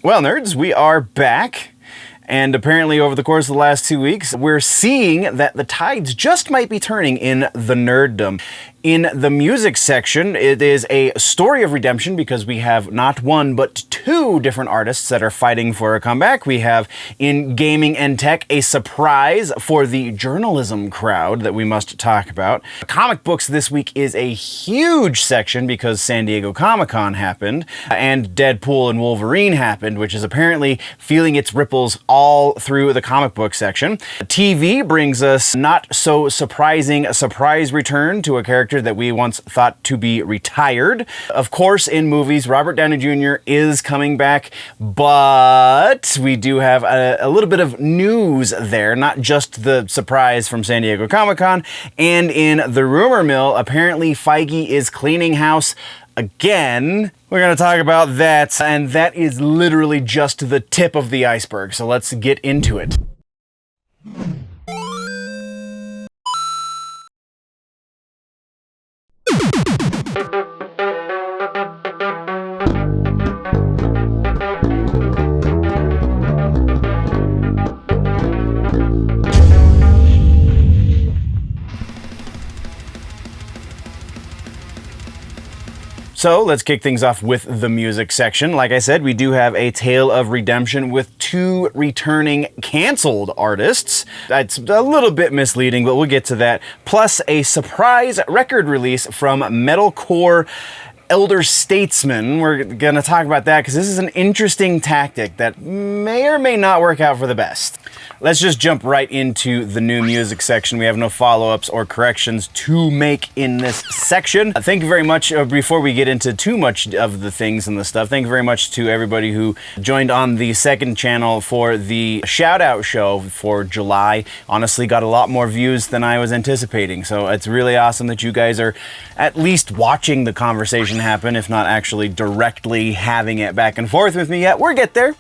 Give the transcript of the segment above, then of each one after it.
Well, nerds, we are back. And apparently over the course of the last 2 weeks, we're seeing that the tides just might be turning in the nerddom. In the music section, it is a story of redemption because we have not one, but two different artists that are fighting for a comeback. We have, in gaming and tech, a surprise for the journalism crowd that we must talk about. Comic books this week is a huge section because San Diego Comic-Con happened, and Deadpool and Wolverine happened, which is apparently feeling its ripples all through the comic book section. TV brings us not so surprising a surprise return to a character that we once thought to be retired. Of course, in movies, Robert Downey Jr. is coming back, but we do have a little bit of news there, not just the surprise from San Diego Comic-Con. And in the rumor mill, apparently Feige is cleaning house again. We're going to talk about that, and that is literally just the tip of the iceberg, so let's get into it. So let's kick things off with the music section. Like I said, we do have a tale of redemption with two returning canceled artists. It's a little bit misleading, but we'll get to that. Plus a surprise record release from metalcore elder statesman. We're gonna talk about that because this is an interesting tactic that may or may not work out for the best. Let's just jump right into the new music section. We have no follow-ups or corrections to make in this section. Thank you very much. Before we get into too much of the things and the stuff, thank you very much to everybody who joined on the second channel for the shout-out show for July. Honestly, got a lot more views than I was anticipating, so it's really awesome that you guys are at least watching the conversation happen, if not actually directly having it back and forth with me yet. We'll get there.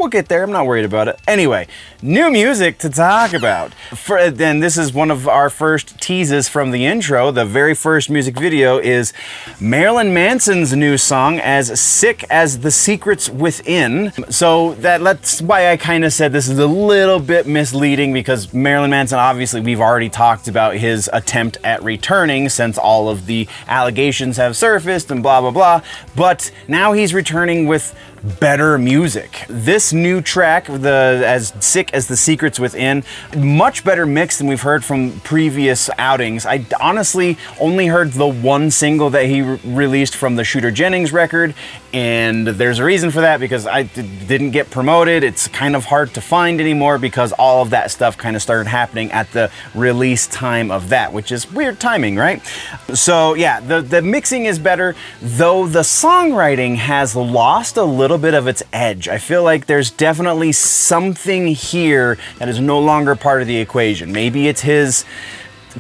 I'm not worried about it. Anyway, new music to talk about. And this is one of our first teases from the intro. The very first music video is Marilyn Manson's new song, As Sick as the Secrets Within. So that's why I kind of said this is a little bit misleading, because Marilyn Manson, obviously, we've already talked about his attempt at returning since all of the allegations have surfaced and blah, blah, blah. But now he's returning with better music. This new track, As Sick as the Secrets Within, much better mix than we've heard from previous outings. I honestly only heard the one single that he released from the Shooter Jennings record, and there's a reason for that, because I didn't get promoted. It's kind of hard to find anymore because all of that stuff kind of started happening at the release time of that, which is weird timing, right? So yeah, the mixing is better, though the songwriting has lost a little bit of its edge. I feel like there's definitely something here that is no longer part of the equation. Maybe it's his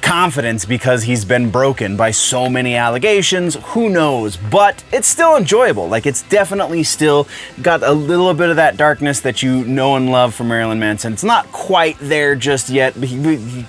confidence because he's been broken by so many allegations, who knows, but it's still enjoyable. Like, it's definitely still got a little bit of that darkness that you know and love from Marilyn Manson. It's not quite there just yet.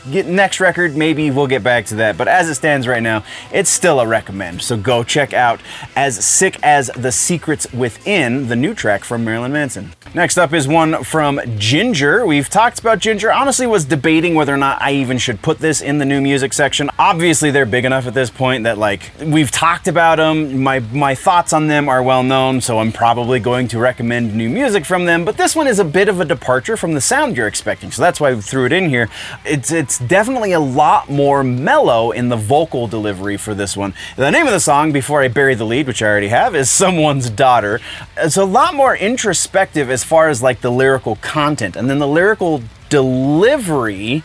Next record, maybe we'll get back to that, but as it stands right now, it's still a recommend. So go check out As Sick as the Secrets Within, the new track from Marilyn Manson. Next up is one from Jinjer. We've talked about Jinjer. Honestly, was debating whether or not I even should put this in the new music section. Obviously, they're big enough at this point that, like, we've talked about them. My thoughts on them are well known, so I'm probably going to recommend new music from them. But this one is a bit of a departure from the sound you're expecting, so that's why we threw it in here. It's definitely a lot more mellow in the vocal delivery for this one. The name of the song, before I bury the lead, which I already have, is Someone's Daughter. It's a lot more introspective as far as like the lyrical content, and then the lyrical delivery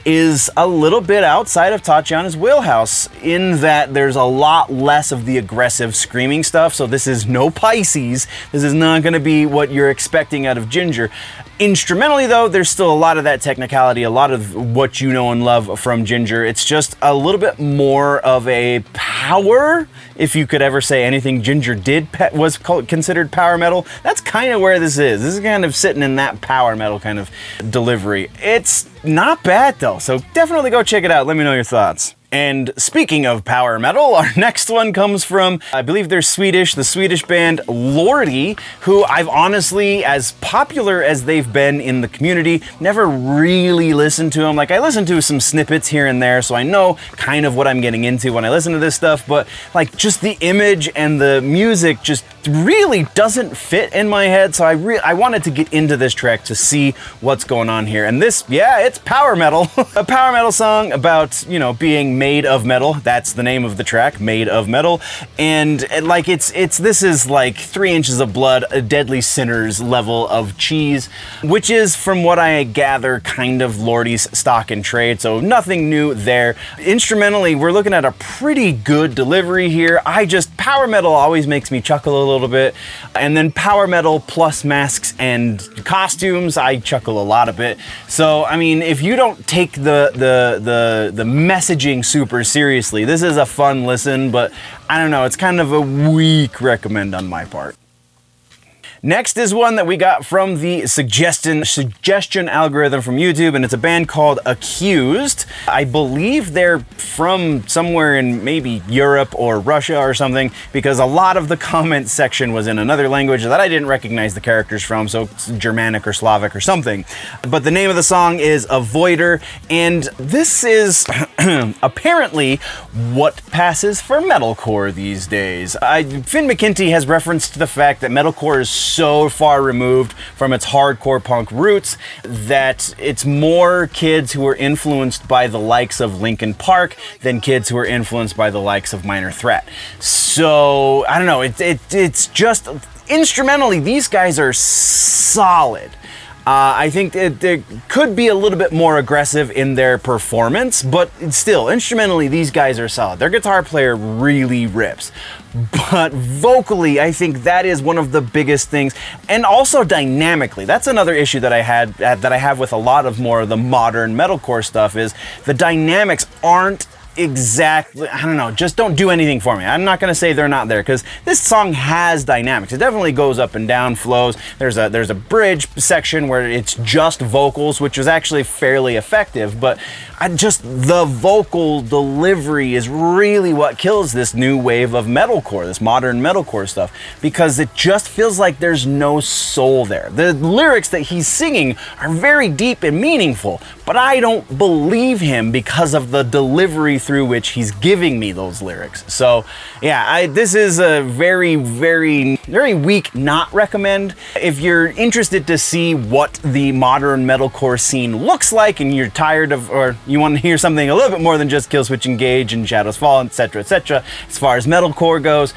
is a little bit outside of Tatiana's wheelhouse, in that there's a lot less of the aggressive screaming stuff. So this is no Pisces. This is not going to be what you're expecting out of Jinjer. Instrumentally, though, there's still a lot of that technicality, a lot of what you know and love from Jinjer. It's just a little bit more of a power, if you could ever say anything Jinjer did was considered power metal. That's kind of where this is. This is kind of sitting in that power metal kind of delivery. It's not bad, though, so definitely go check it out. Let me know your thoughts. And speaking of power metal, our next one comes from, I believe they're Swedish, the Swedish band Lordi, who I've honestly, as popular as they've been in the community, never really listened to them. Like, I listened to some snippets here and there, so I know kind of what I'm getting into when I listen to this stuff, but like just the image and the music just really doesn't fit in my head, so I wanted to get into this track to see what's going on here. And this, yeah, it's power metal. A power metal song about, you know, being made of metal. That's the name of the track, Made of Metal. And like this is like 3 inches of blood, a deadly sinner's level of cheese, which is, from what I gather, kind of Lordi's stock and trade, so nothing new there. Instrumentally, we're looking at a pretty good delivery here. Power metal always makes me chuckle a little bit, and then power metal plus masks and costumes, I chuckle a lot of it. So, I mean, if you don't take the messaging super seriously, this is a fun listen, but I don't know, it's kind of a weak recommend on my part. Next is one that we got from the suggestion algorithm from YouTube, and it's a band called Accvsed. I believe they're from somewhere in maybe Europe or Russia or something, because a lot of the comment section was in another language that I didn't recognize the characters from, so it's Germanic or Slavic or something. But the name of the song is Avoider, and this is apparently what passes for metalcore these days. Finn McKenty has referenced the fact that metalcore is so far removed from its hardcore punk roots that it's more kids who are influenced by the likes of Linkin Park than kids who are influenced by the likes of Minor Threat. So, I don't know, it's just, instrumentally, these guys are solid. I think they could be a little bit more aggressive in their performance, but still, instrumentally, these guys are solid. Their guitar player really rips. But vocally, I think that is one of the biggest things, and also dynamically. That's another issue that I have with a lot of more of the modern metalcore stuff, is the dynamics aren't exactly, I don't know, just don't do anything for me. I'm not gonna say they're not there, because this song has dynamics. It definitely goes up and down, flows. There's a bridge section where it's just vocals, which was actually fairly effective, but the vocal delivery is really what kills this new wave of metalcore, this modern metalcore stuff, because it just feels like there's no soul there. The lyrics that he's singing are very deep and meaningful, but I don't believe him because of the delivery through which he's giving me those lyrics. So yeah, this is a very, very, very weak not recommend. If you're interested to see what the modern metalcore scene looks like, and you're tired of, or you want to hear something a little bit more than just Killswitch Engage and Shadows Fall, etc., as far as metalcore goes,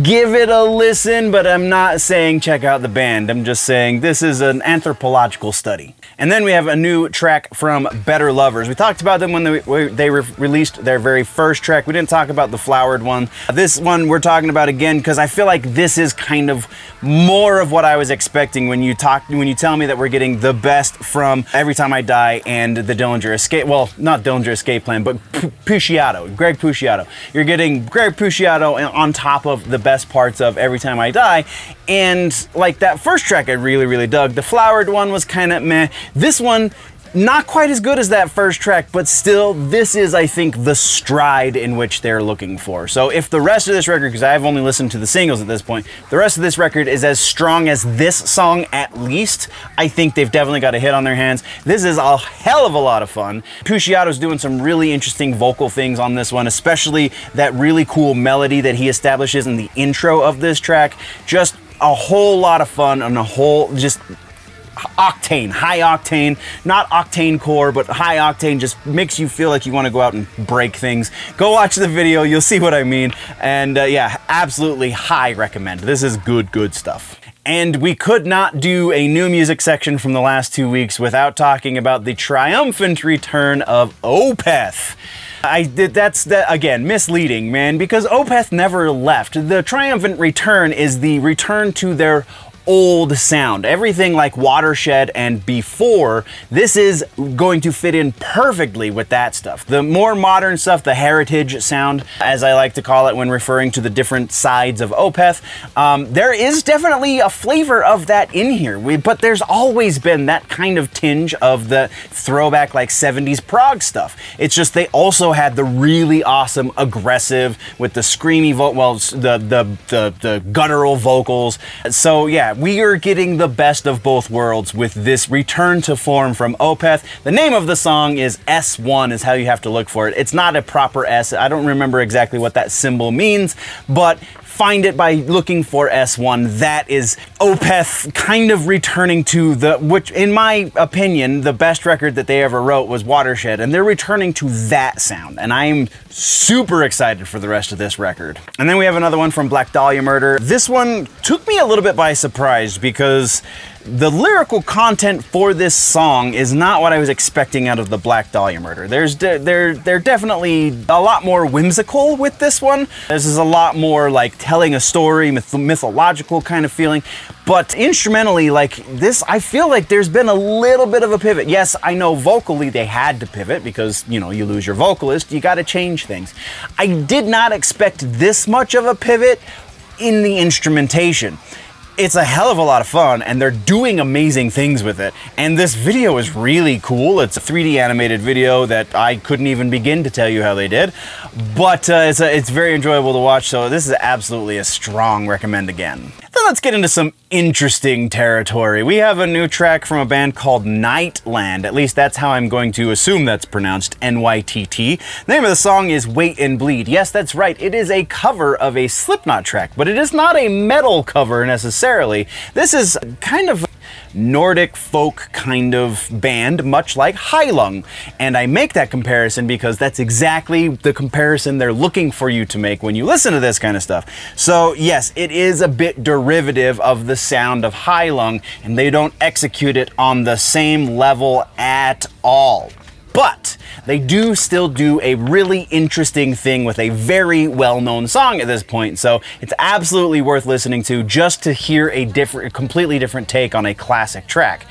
give it a listen, but I'm not saying check out the band. I'm just saying this is an anthropological study. And then we have a new track from Better Lovers. We talked about them when they released their very first track. We didn't talk about the flowered one. This one we're talking about again because I feel like this is kind of more of what I was expecting when you tell me that we're getting the best from Every Time I Die and the Dillinger Escape. Well, not Dillinger Escape Plan, but Puciato, Greg Puciato. You're getting Greg Puciato on top of the best parts of Every Time I Die. And like that first track I really, really dug. The flowered one was kind of meh. This one, not quite as good as that first track, but still, this is, I think, the stride in which they're looking for. So if the rest of this record, because I've only listened to the singles at this point, the rest of this record is as strong as this song at least, I think they've definitely got a hit on their hands. This is a hell of a lot of fun. Puciato's doing some really interesting vocal things on this one, especially that really cool melody that he establishes in the intro of this track. Just a whole lot of fun and a whole, just octane, high octane, not octane core, but high octane, just makes you feel like you want to go out and break things. Go watch the video, you'll see what I mean. And yeah, absolutely high recommend. This is good stuff. And we could not do a new music section from the last 2 weeks without talking about the triumphant return of Opeth. That's again, misleading, man, because Opeth never left. The triumphant return is the return to their old sound. Everything like Watershed and before, this is going to fit in perfectly with that stuff. The more modern stuff, the heritage sound, as I like to call it when referring to the different sides of Opeth, there is definitely a flavor of that in here. But there's always been that kind of tinge of the throwback like 70s prog stuff. It's just they also had the really awesome aggressive with the screamy the guttural vocals. So yeah, we are getting the best of both worlds with this return to form from Opeth. The name of the song is S1 is how you have to look for it. It's not a proper S. I don't remember exactly what that symbol means, but find it by looking for S1. That is Opeth kind of returning to which in my opinion, the best record that they ever wrote was Watershed, and they're returning to that sound, and I'm super excited for the rest of this record. And then we have another one from Black Dahlia Murder. This one took me a little bit by surprise because the lyrical content for this song is not what I was expecting out of the Black Dahlia Murder. They're definitely a lot more whimsical with this one. This is a lot more like telling a story, mythological kind of feeling. But instrumentally, like this, I feel like there's been a little bit of a pivot. Yes, I know vocally they had to pivot because, you know, you lose your vocalist, you got to change things. I did not expect this much of a pivot in the instrumentation. It's a hell of a lot of fun, and they're doing amazing things with it. And this video is really cool. It's a 3D animated video that I couldn't even begin to tell you how they did. But it's very enjoyable to watch, so this is absolutely a strong recommend again. Then let's get into some interesting territory. We have a new track from a band called Nytt. At least that's how I'm going to assume that's pronounced, N-Y-T-T. The name of the song is Wait and Bleed. Yes, that's right. It is a cover of a Slipknot track, but it is not a metal cover necessarily. This is kind of Nordic folk kind of band, much like Howl. And I make that comparison because that's exactly the comparison they're looking for you to make when you listen to this kind of stuff. So yes, it is a bit derivative of the sound of Howl, and they don't execute it on the same level at all. But they do still do a really interesting thing with a very well-known song at this point, so it's absolutely worth listening to just to hear a completely different take on a classic track.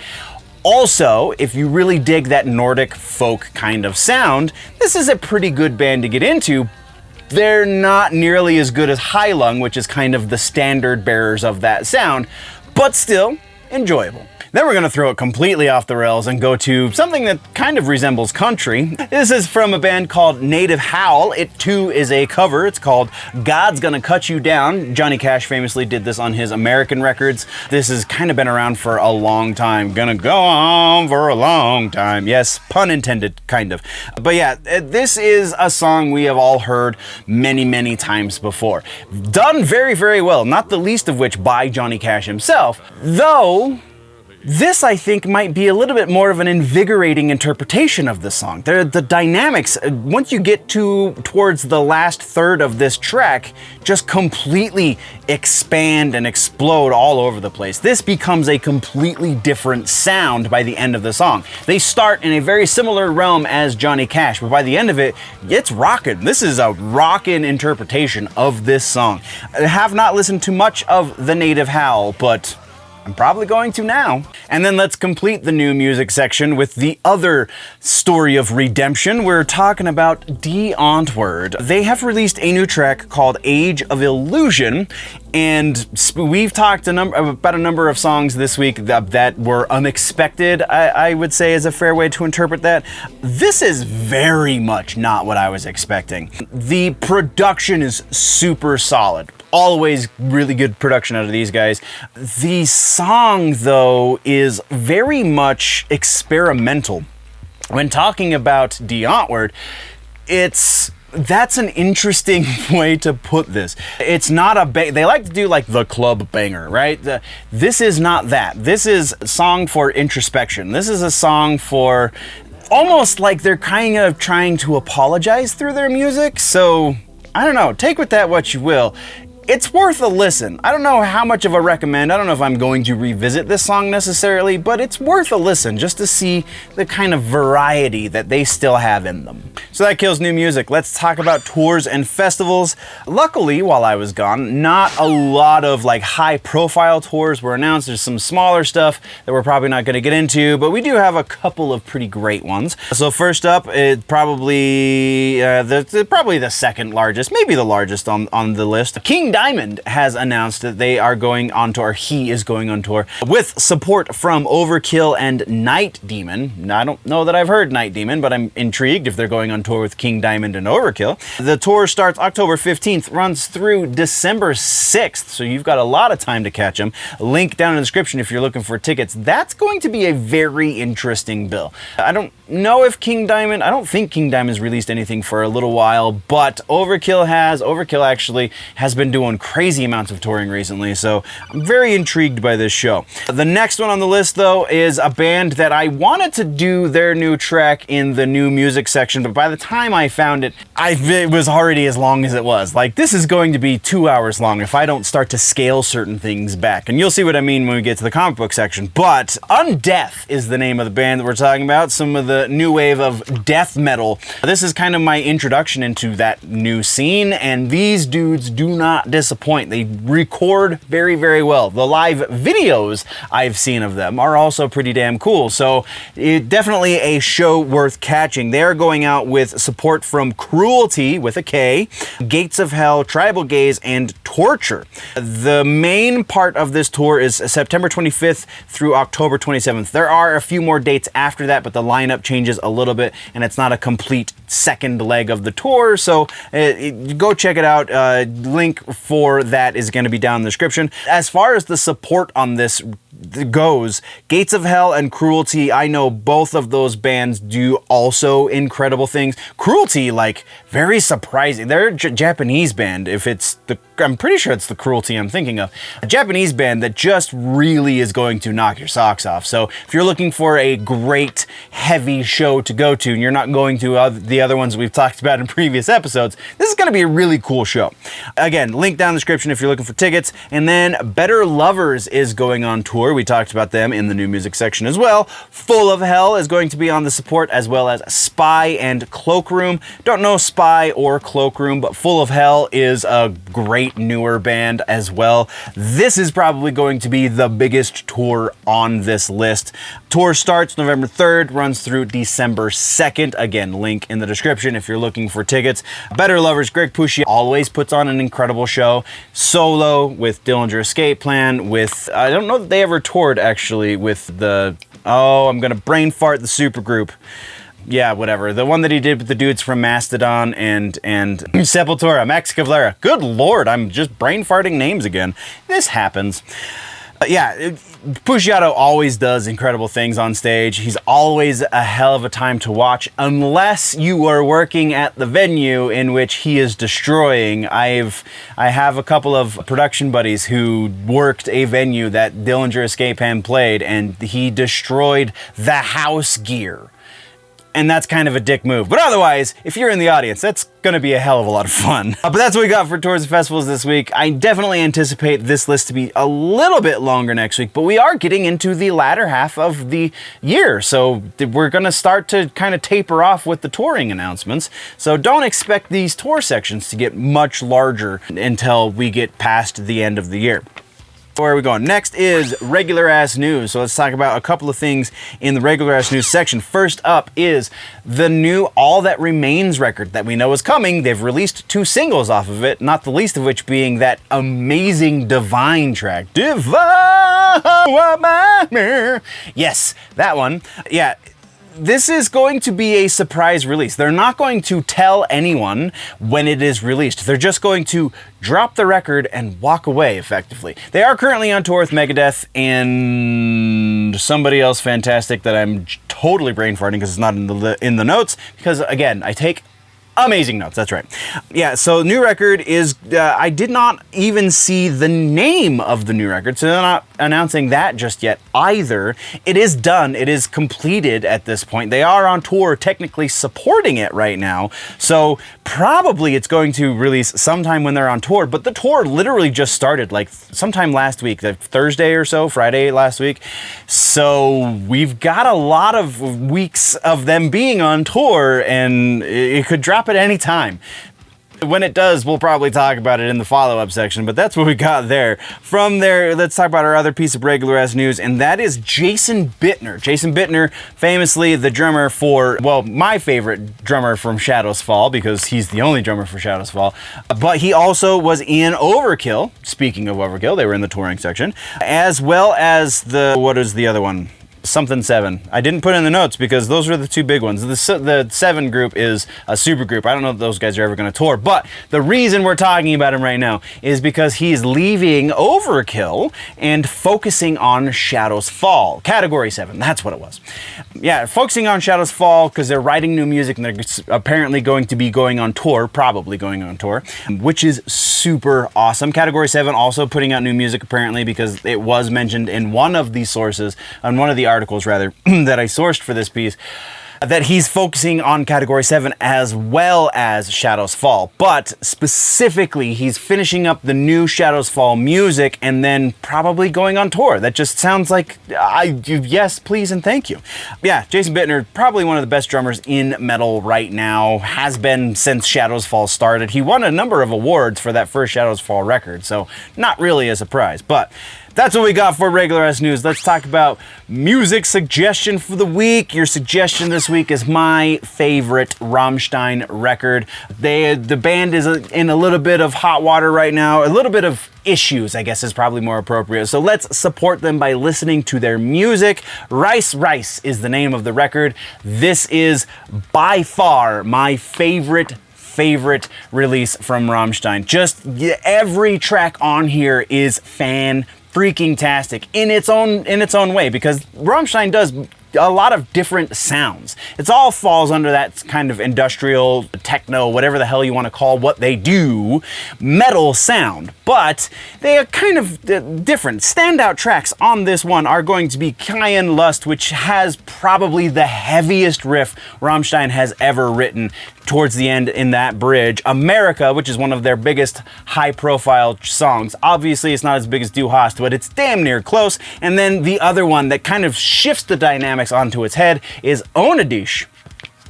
Also, if you really dig that Nordic folk kind of sound, this is a pretty good band to get into. They're not nearly as good as Howl, which is kind of the standard bearers of that sound, but still enjoyable. Then we're going to throw it completely off the rails and go to something that kind of resembles country. This is from a band called Native Howl. It too is a cover. It's called God's Gonna Cut You Down. Johnny Cash famously did this on his American records. This has kind of been around for a long time. Gonna go on for a long time. Yes, pun intended, kind of. But yeah, this is a song we have all heard many, many times before. Done very, very well, not the least of which by Johnny Cash himself, though this, I think, might be a little bit more of an invigorating interpretation of the song. The dynamics, once you get towards the last third of this track, just completely expand and explode all over the place. This becomes a completely different sound by the end of the song. They start in a very similar realm as Johnny Cash, but by the end of it, it's rockin'. This is a rockin' interpretation of this song. I have not listened to much of the Native Howl, but I'm probably going to now. And then let's complete the new music section with the other story of redemption. We're talking about Antwoord. They have released a new track called Age of Illusion, and we've talked about a number of songs this week that were unexpected, I would say is a fair way to interpret that. This is very much not what I was expecting. The production is super solid. Always really good production out of these guys. The song, though, is very much experimental. When talking about Antwoord, that's an interesting way to put this. It's not they like to do like the club banger, right? This is not that. This is a song for introspection. This is a song for almost like they're kind of trying to apologize through their music. So I don't know, take with that what you will. It's worth a listen. I don't know how much of a recommend. I don't know if I'm going to revisit this song necessarily, but it's worth a listen just to see the kind of variety that they still have in them. So that kills new music. Let's talk about tours and festivals. Luckily, while I was gone, not a lot of like high profile tours were announced. There's some smaller stuff that we're probably not going to get into, but we do have a couple of pretty great ones. So first up, probably the second largest, maybe the largest on the list. King Diamond has announced that they are going on tour. He is going on tour with support from Overkill and Nytt Demon. Now, I don't know that I've heard Nytt Demon, but I'm intrigued if they're going on tour with King Diamond and Overkill. The tour starts October 15th, runs through December 6th, so you've got a lot of time to catch them. Link down in the description if you're looking for tickets. That's going to be a very interesting bill. I don't know if King Diamond, I don't think King Diamond's released anything for a little while, but Overkill has. Overkill actually has been doing crazy amounts of touring recently, so I'm very intrigued by this show. The next one on the list, though, is a band that I wanted to do their new track in the new music section, but by the time I found it, it was already as long as it was. Like, this is going to be 2 hours long if I don't start to scale certain things back, and you'll see what I mean when we get to the comic book section. But Undeath is the name of the band that we're talking about, some of the new wave of death metal. This is kind of my introduction into that new scene, and these dudes do not disappoint. They record very, very well. The live videos I've seen of them are also pretty damn cool, so definitely a show worth catching. They're going out with support from Cruelty, with a K, Gates of Hell, Tribal Gaze, and Torture. The main part of this tour is September 25th through October 27th. There are a few more dates after that, but the lineup changes a little bit, and it's not a complete second leg of the tour, so go check it out. Link for that is going to be down in the description. As far as the support on this goes, Gates of Hell and Cruelty, I know both of those bands do also incredible things. Cruelty, like, very surprising. They're a Japanese band. I'm pretty sure it's the Cruelty I'm thinking of. A Japanese band that just really is going to knock your socks off. So if you're looking for a great, heavy show to go to, and you're not going to the other ones we've talked about in previous episodes, this is going to be a really cool show. Again, link down in the description if you're looking for tickets. And then Better Lovers is going on tour. We talked about them in the new music section as well. Full of Hell is going to be on the support, as well as Spy and Cloakroom. Don't know Spy or Cloakroom, but Full of Hell is a great newer band as well. This is probably going to be the biggest tour on this list. Tour starts November 3rd, runs through December 2nd. Again, link in the description if you're looking for tickets. Better Lovers, Greg Pucci always puts on an incredible show. Solo with Dillinger Escape Plan, with, I don't know that they ever toured actually with I'm gonna brain fart the supergroup. Yeah, whatever. The one that he did with the dudes from Mastodon and Sepultura, Max Cavalera. Good lord, I'm just brain farting names again. This happens. Pucciato always does incredible things on stage. He's always a hell of a time to watch, unless you are working at the venue in which he is destroying. I have a couple of production buddies who worked a venue that Dillinger Escape Plan played, and he destroyed the house gear. And that's kind of a dick move. But otherwise, if you're in the audience, that's gonna be a hell of a lot of fun. But that's what we got for tours and festivals this week. I definitely anticipate this list to be a little bit longer next week, but we are getting into the latter half of the year. So we're gonna start to kind of taper off with the touring announcements. So don't expect these tour sections to get much larger until we get past the end of the year. Where are we going? Next is regular ass news. So let's talk about a couple of things in the regular ass news section. First up is the new All That Remains record that we know is coming. They've released 2 singles off of it, not the least of which being that amazing Divine track. Divine! Yes, that one. Yeah. This is going to be a surprise release. They're not going to tell anyone when it is released. They're just going to drop the record and walk away, effectively. They are currently on tour with Megadeth and somebody else fantastic that I'm totally brain farting because it's not in the notes. Because, again, I take Amazing notes, that's right. Yeah, so new record is, I did not even see the name of the new record, so they're not announcing that just yet either. It is done, it is completed at this point. They are on tour, technically supporting it right now, so probably it's going to release sometime when they're on tour, but the tour literally just started like sometime last week, the Thursday or so, Friday last week. So we've got a lot of weeks of them being on tour, and it could drop at any time. When it does, we'll probably talk about it in the follow-up section, but that's what we got there. From there, let's talk about our other piece of regular-ass news, and that is Jason Bitner. Jason Bitner, famously the drummer for, well, my favorite drummer from Shadows Fall, because he's the only drummer for Shadows Fall, but he also was in Overkill. Speaking of Overkill, they were in the touring section, as well as what is the other one? Something 7. I didn't put in the notes because those are the two big ones. The 7 group is a super group. I don't know if those guys are ever going to tour, but the reason we're talking about him right now is because he's leaving Overkill and focusing on Shadows Fall. Category 7, that's what it was. Yeah, focusing on Shadows Fall because they're writing new music and they're apparently going to be going on tour, probably going on tour, which is super awesome. Category 7 also putting out new music apparently because it was mentioned in one of the sources, on one of the articles rather, that I sourced for this piece, that he's focusing on Category 7 as well as Shadows Fall, but specifically he's finishing up the new Shadows Fall music and then probably going on tour. That just sounds like, yes, please and thank you. Yeah, Jason Bitner, probably one of the best drummers in metal right now, has been since Shadows Fall started. He won a number of awards for that first Shadows Fall record, so not really a surprise, but that's what we got for regular ass news. Let's talk about music suggestion for the week. Your suggestion this week is my favorite Rammstein record. The band is in a little bit of hot water right now, a little bit of issues, I guess is probably more appropriate. So let's support them by listening to their music. Rice Rice is the name of the record. This is by far my favorite release from Rammstein. Just every track on here is freaking-tastic in its own way, because Rammstein does a lot of different sounds. It all falls under that kind of industrial, techno, whatever the hell you want to call what they do, metal sound. But they are kind of different. Standout tracks on this one are going to be Cayenne Lust, which has probably the heaviest riff Rammstein has ever written towards the end in that bridge. America, which is one of their biggest high-profile songs. Obviously, it's not as big as Du Hast, but it's damn near close. And then the other one that kind of shifts the dynamics onto its head is Onadish.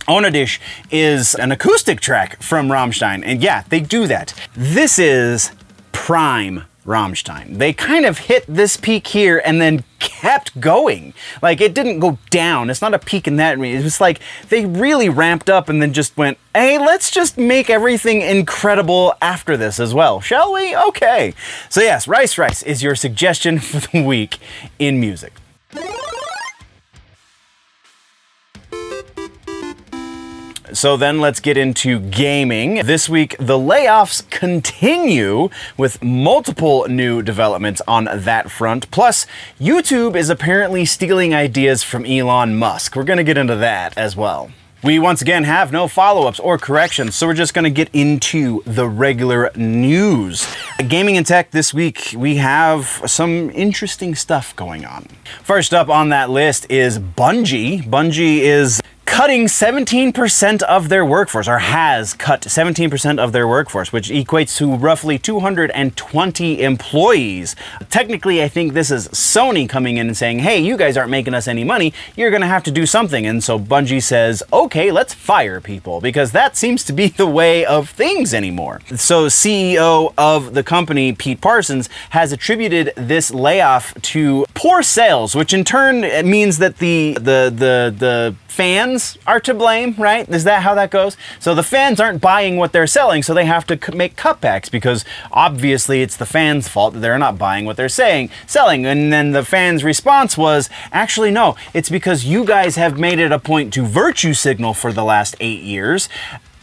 Onadish is an acoustic track from Rammstein, and yeah, they do that. This is prime Rammstein. They kind of hit this peak here and then kept going. Like, it didn't go down. It's not a peak in that. It was like they really ramped up and then just went, hey, let's just make everything incredible after this as well, shall we? Okay. So yes, Rice Rice is your suggestion for the week in music. So then let's get into gaming. This week, the layoffs continue with multiple new developments on that front. Plus, YouTube is apparently stealing ideas from Elon Musk. We're gonna get into that as well. We once again have no follow-ups or corrections, so we're just gonna get into the regular news. Gaming and tech this week, we have some interesting stuff going on. First up on that list is Bungie. Bungie is cutting 17% of their workforce, or has cut 17% of their workforce, which equates to roughly 220 employees. Technically, I think this is Sony coming in and saying, hey, you guys aren't making us any money, you're gonna have to do something. And so Bungie says, okay, let's fire people, because that seems to be the way of things anymore. So CEO of the company, Pete Parsons, has attributed this layoff to poor sales, which in turn means that the fans are to blame, right? Is that how that goes? So the fans aren't buying what they're selling, so they have to make cutbacks, because obviously it's the fans' fault that they're not buying what they're selling. And then the fans' response was, actually no, it's because you guys have made it a point to virtue signal for the last 8 years,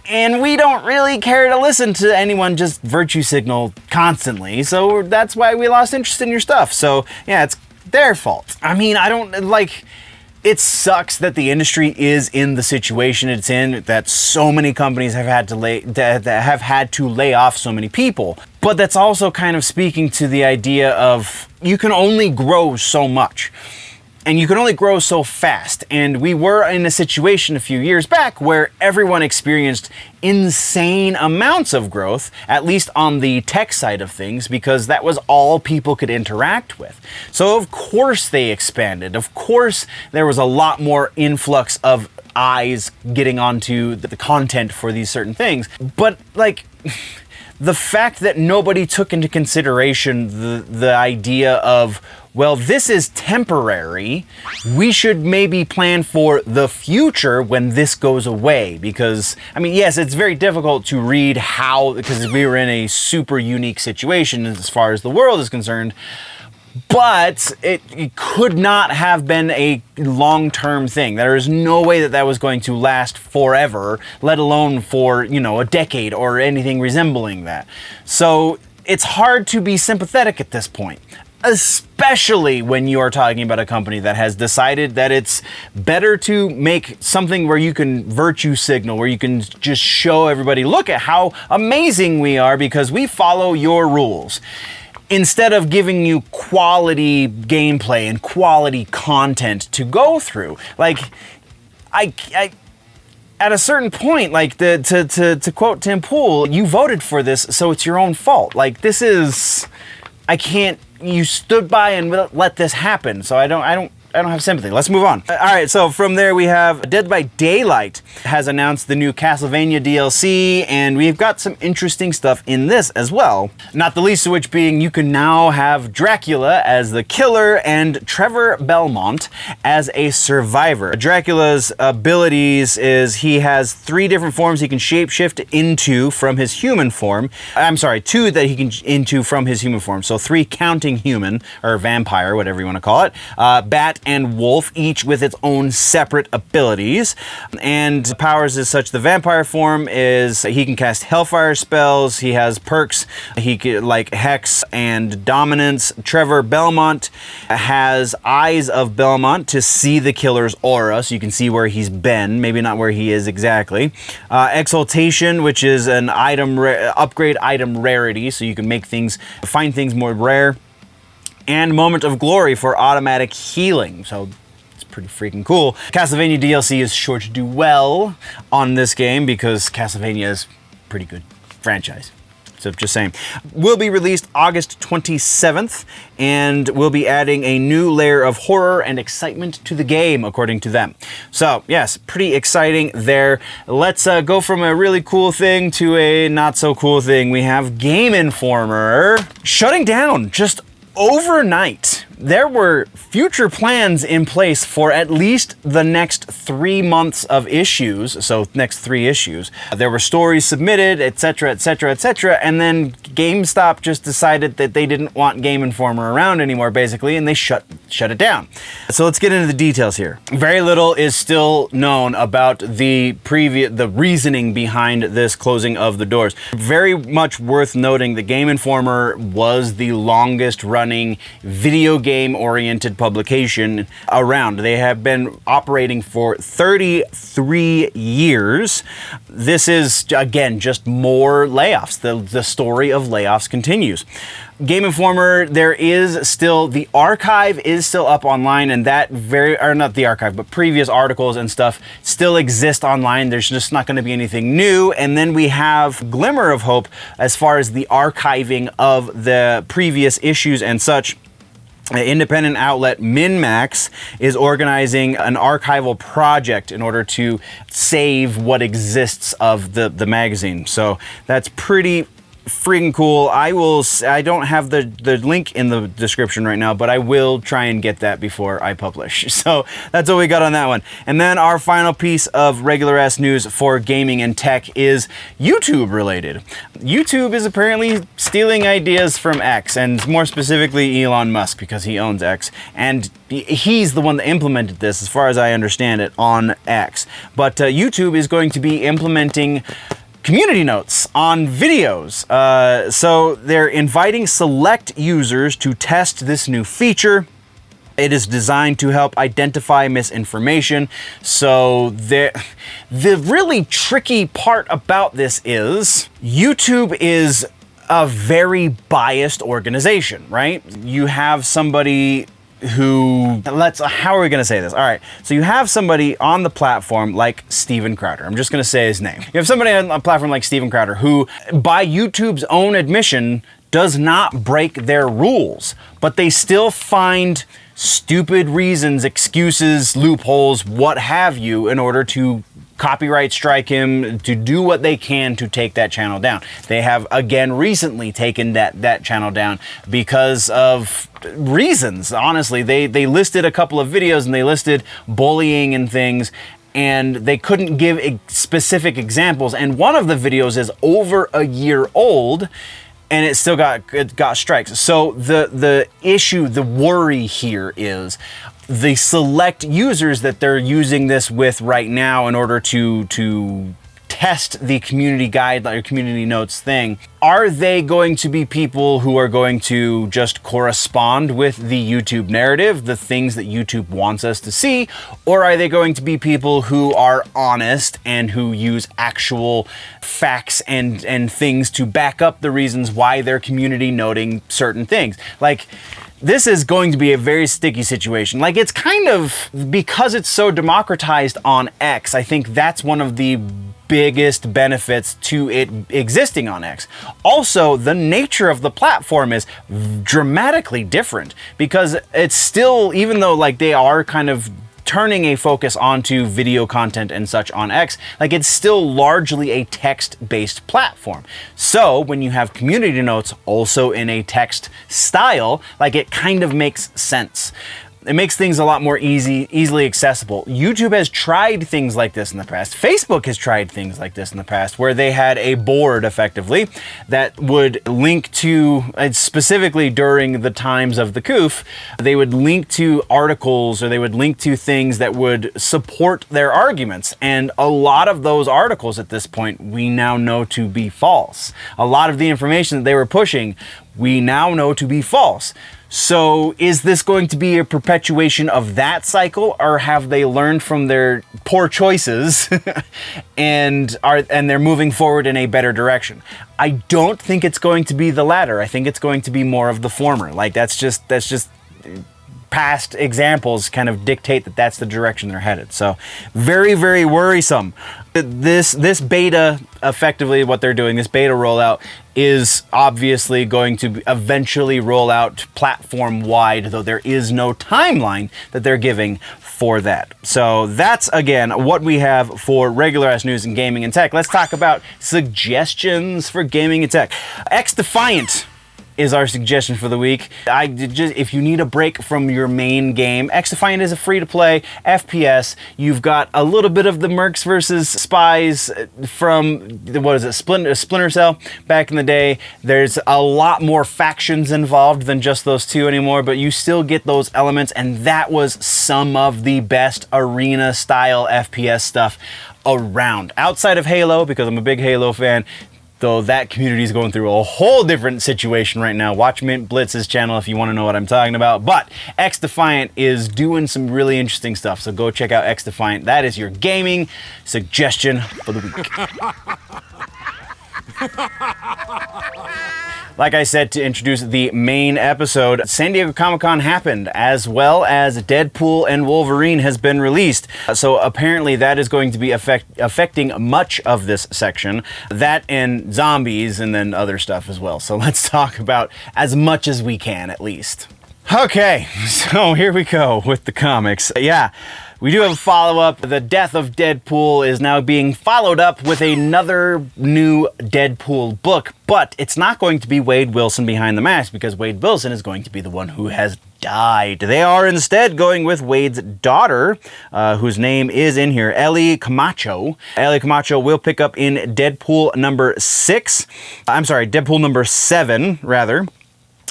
and we don't really care to listen to anyone just virtue signal constantly, so that's why we lost interest in your stuff. So yeah, it's their fault. I mean, I don't, like, It sucks that the industry is in the situation it's in, that so many companies have had to lay off so many people. But that's also kind of speaking to the idea of you can only grow so much. And you can only grow so fast. And we were in a situation a few years back where everyone experienced insane amounts of growth, at least on the tech side of things, because that was all people could interact with. So of course they expanded. Of course there was a lot more influx of eyes getting onto the content for these certain things. But like, the fact that nobody took into consideration the idea of, well, this is temporary, we should maybe plan for the future when this goes away. Because, I mean, yes, it's very difficult to read how, because we were in a super unique situation as far as the world is concerned, but it could not have been a long-term thing. There is no way that that was going to last forever, let alone for, you know, a decade or anything resembling that. So it's hard to be sympathetic at this point, especially when you are talking about a company that has decided that it's better to make something where you can virtue signal, where you can just show everybody, look at how amazing we are because we follow your rules, instead of giving you quality gameplay and quality content to go through. Like, I at a certain point, like, to quote Tim Pool, you voted for this, so it's your own fault. Like, this is, you stood by and let this happen, so I don't have sympathy. Let's move on. All right, so from there we have Dead by Daylight has announced the new Castlevania DLC, and we've got some interesting stuff in this as well. Not the least of which being you can now have Dracula as the killer and Trevor Belmont as a survivor. Dracula's abilities is he has 3 different forms he can shapeshift into from his human form. I'm sorry, 2 that he can into from his human form. So 3 counting human, or vampire, whatever you want to call it. Bat and wolf, each with its own separate abilities. And powers is such, the vampire form is he can cast hellfire spells, he has perks, he can, like Hex and Dominance. Trevor Belmont has Eyes of Belmont to see the killer's aura, so you can see where he's been, maybe not where he is exactly. Exaltation, which is an upgrade item rarity, so you can make things, find things more rare. And Moment of Glory for automatic healing. So it's pretty freaking cool. Castlevania DLC is sure to do well on this game because Castlevania is a pretty good franchise. So just saying. Will be released August 27th, and we'll be adding a new layer of horror and excitement to the game, according to them. So yes, pretty exciting there. Let's go from a really cool thing to a not so cool thing. We have Game Informer shutting down just overnight. There were future plans in place for at least the next 3 months of issues, so next 3 issues. There were stories submitted, etc., etc., etc., and then GameStop just decided that they didn't want Game Informer around anymore, basically, and they shut it down. So let's get into the details here. Very little is still known about the reasoning behind this closing of the doors. Very much worth noting that Game Informer was the longest running video game-oriented publication around. They have been operating for 33 years. This is, again, just more layoffs. The story of layoffs continues. Game Informer, there is still, the archive is still up online, and that not the archive, but previous articles and stuff still exist online. There's just not going to be anything new. And then we have glimmer of hope as far as the archiving of the previous issues and such. Independent outlet MinMax is organizing an archival project in order to save what exists of the magazine. So that's pretty freaking cool. I don't have the link in the description right now, but I will try and get that before I publish. So that's what we got on that one. And then our final piece of regular ass news for gaming and tech is YouTube related. YouTube is apparently stealing ideas from X, and more specifically Elon Musk, because he owns X, and he's the one that implemented this, as far as I understand it, on X. But YouTube is going to be implementing community notes on videos. So they're inviting select users to test this new feature. It is designed to help identify misinformation. So the really tricky part about this is YouTube is a very biased organization, right? You have somebody who, how are we gonna say this? All right, so you have somebody on the platform like Steven Crowder. I'm just gonna say his name. You have somebody on a platform like Steven Crowder who, by YouTube's own admission, does not break their rules, but they still find stupid reasons, excuses, loopholes, what have you, in order to copyright strike him, to do what they can to take that channel down. They have, again, recently taken that channel down because of reasons. Honestly, they listed a couple of videos and they listed bullying and things, and they couldn't give specific examples. And one of the videos is over a year old, and it still got strikes. So the issue, the worry here is the select users that they're using this with right now in order to test the community guideline or community notes thing. Are they going to be people who are going to just correspond with the YouTube narrative, the things that YouTube wants us to see? Or are they going to be people who are honest and who use actual facts and things to back up the reasons why they're community noting certain things? Like, this is going to be a very sticky situation. Like, it's kind of, because it's so democratized on X, I think that's one of the biggest benefits to it existing on X. Also, the nature of the platform is dramatically different, because it's still, even though like they are kind of turning a focus onto video content and such on X, like it's still largely a text-based platform. So when you have community notes also in a text style, like it kind of makes sense. It makes things a lot more easily accessible. YouTube has tried things like this in the past. Facebook has tried things like this in the past, where they had a board, effectively, that would link to, specifically during the times of the COOF, they would link to articles, or they would link to things that would support their arguments. And a lot of those articles at this point, we now know to be false. A lot of the information that they were pushing, we now know to be false. So is this going to be a perpetuation of that cycle, or have they learned from their poor choices and they're moving forward in a better direction? I don't think it's going to be the latter. I think it's going to be more of the former. Like that's just past examples kind of dictate that that's the direction they're headed. So very, very worrisome. This beta, effectively what they're doing, this beta rollout, is obviously going to eventually roll out platform-wide, though there is no timeline that they're giving for that. So that's, again, what we have for regular-ass news in gaming and tech. Let's talk about suggestions for gaming and tech. XDefiant is our suggestion for the week. If you need a break from your main game, XDefiant is a free-to-play FPS. You've got a little bit of the Mercs versus Spies from, what is it, Splinter Cell back in the day. There's a lot more factions involved than just those two anymore, but you still get those elements, and that was some of the best arena-style FPS stuff around. Outside of Halo, because I'm a big Halo fan, though that community is going through a whole different situation right now. Watch Mint Blitz's channel if you want to know what I'm talking about. But XDefiant is doing some really interesting stuff, so go check out XDefiant. That is your gaming suggestion for the week. Like I said, to introduce the main episode, San Diego Comic-Con happened, as well as Deadpool and Wolverine has been released. So apparently that is going to be affecting much of this section. That and zombies, and then other stuff as well. So let's talk about as much as we can, at least. Okay, so here we go with the comics. Yeah. We do have a follow-up. The death of Deadpool is now being followed up with another new Deadpool book, but it's not going to be Wade Wilson behind the mask, because Wade Wilson is going to be the one who has died. They are instead going with Wade's daughter, whose name is in here, Ellie Camacho. Ellie Camacho will pick up in Deadpool number 7, rather.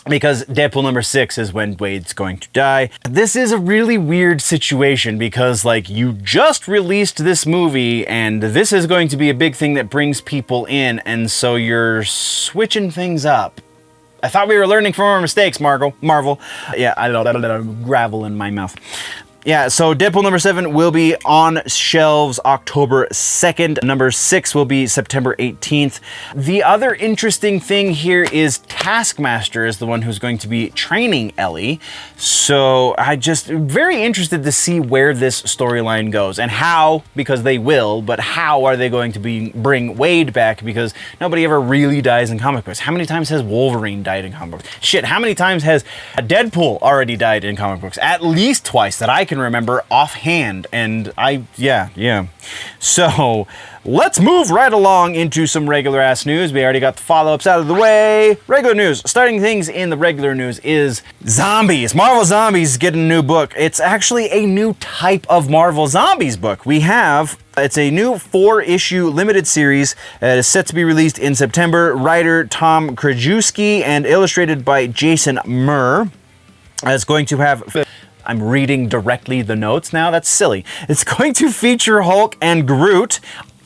Because Deadpool number 6 is when Wade's going to die. This is a really weird situation, because like, you just released this movie and this is going to be a big thing that brings people in, and so you're switching things up. I thought we were learning from our mistakes, Marvel. Yeah, I don't know, gravel in my mouth. Yeah, so Deadpool number 7 will be on shelves October 2nd. Number 6 will be September 18th. The other interesting thing here is Taskmaster is the one who's going to be training Ellie. So I just very interested to see where this storyline goes and how, because they will, but how are they going to bring Wade back, because nobody ever really dies in comic books. How many times has Wolverine died in comic books? Shit, how many times has Deadpool already died in comic books? At least twice that I can remember offhand, and yeah. So let's move right along into some regular ass news. We already got the follow-ups out of the way. Regular news. Starting things in the regular news is zombies. Marvel Zombies getting a new book. It's actually a new type of Marvel Zombies book. It's a new 4-issue limited series that is set to be released in September. Writer Tom Krajewski and illustrated by Jason Murr. It's going to have... I'm reading directly the notes now. That's silly. It's going to feature Hulk and Groot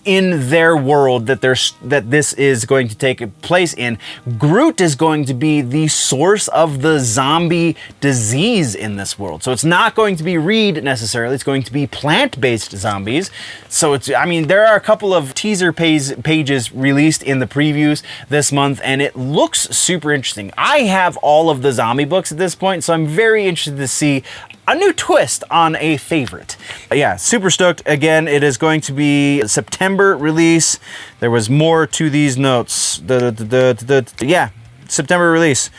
in their world that this is going to take place in. Groot is going to be the source of the zombie disease in this world. So it's not going to be Reed necessarily. It's going to be plant-based zombies. So there are a couple of teaser pages released in the previews this month, and it looks super interesting. I have all of the zombie books at this point, so I'm very interested to see a new twist on a favorite. Yeah, super stoked. Again, it is going to be September release. There was more to these notes. Yeah, September release.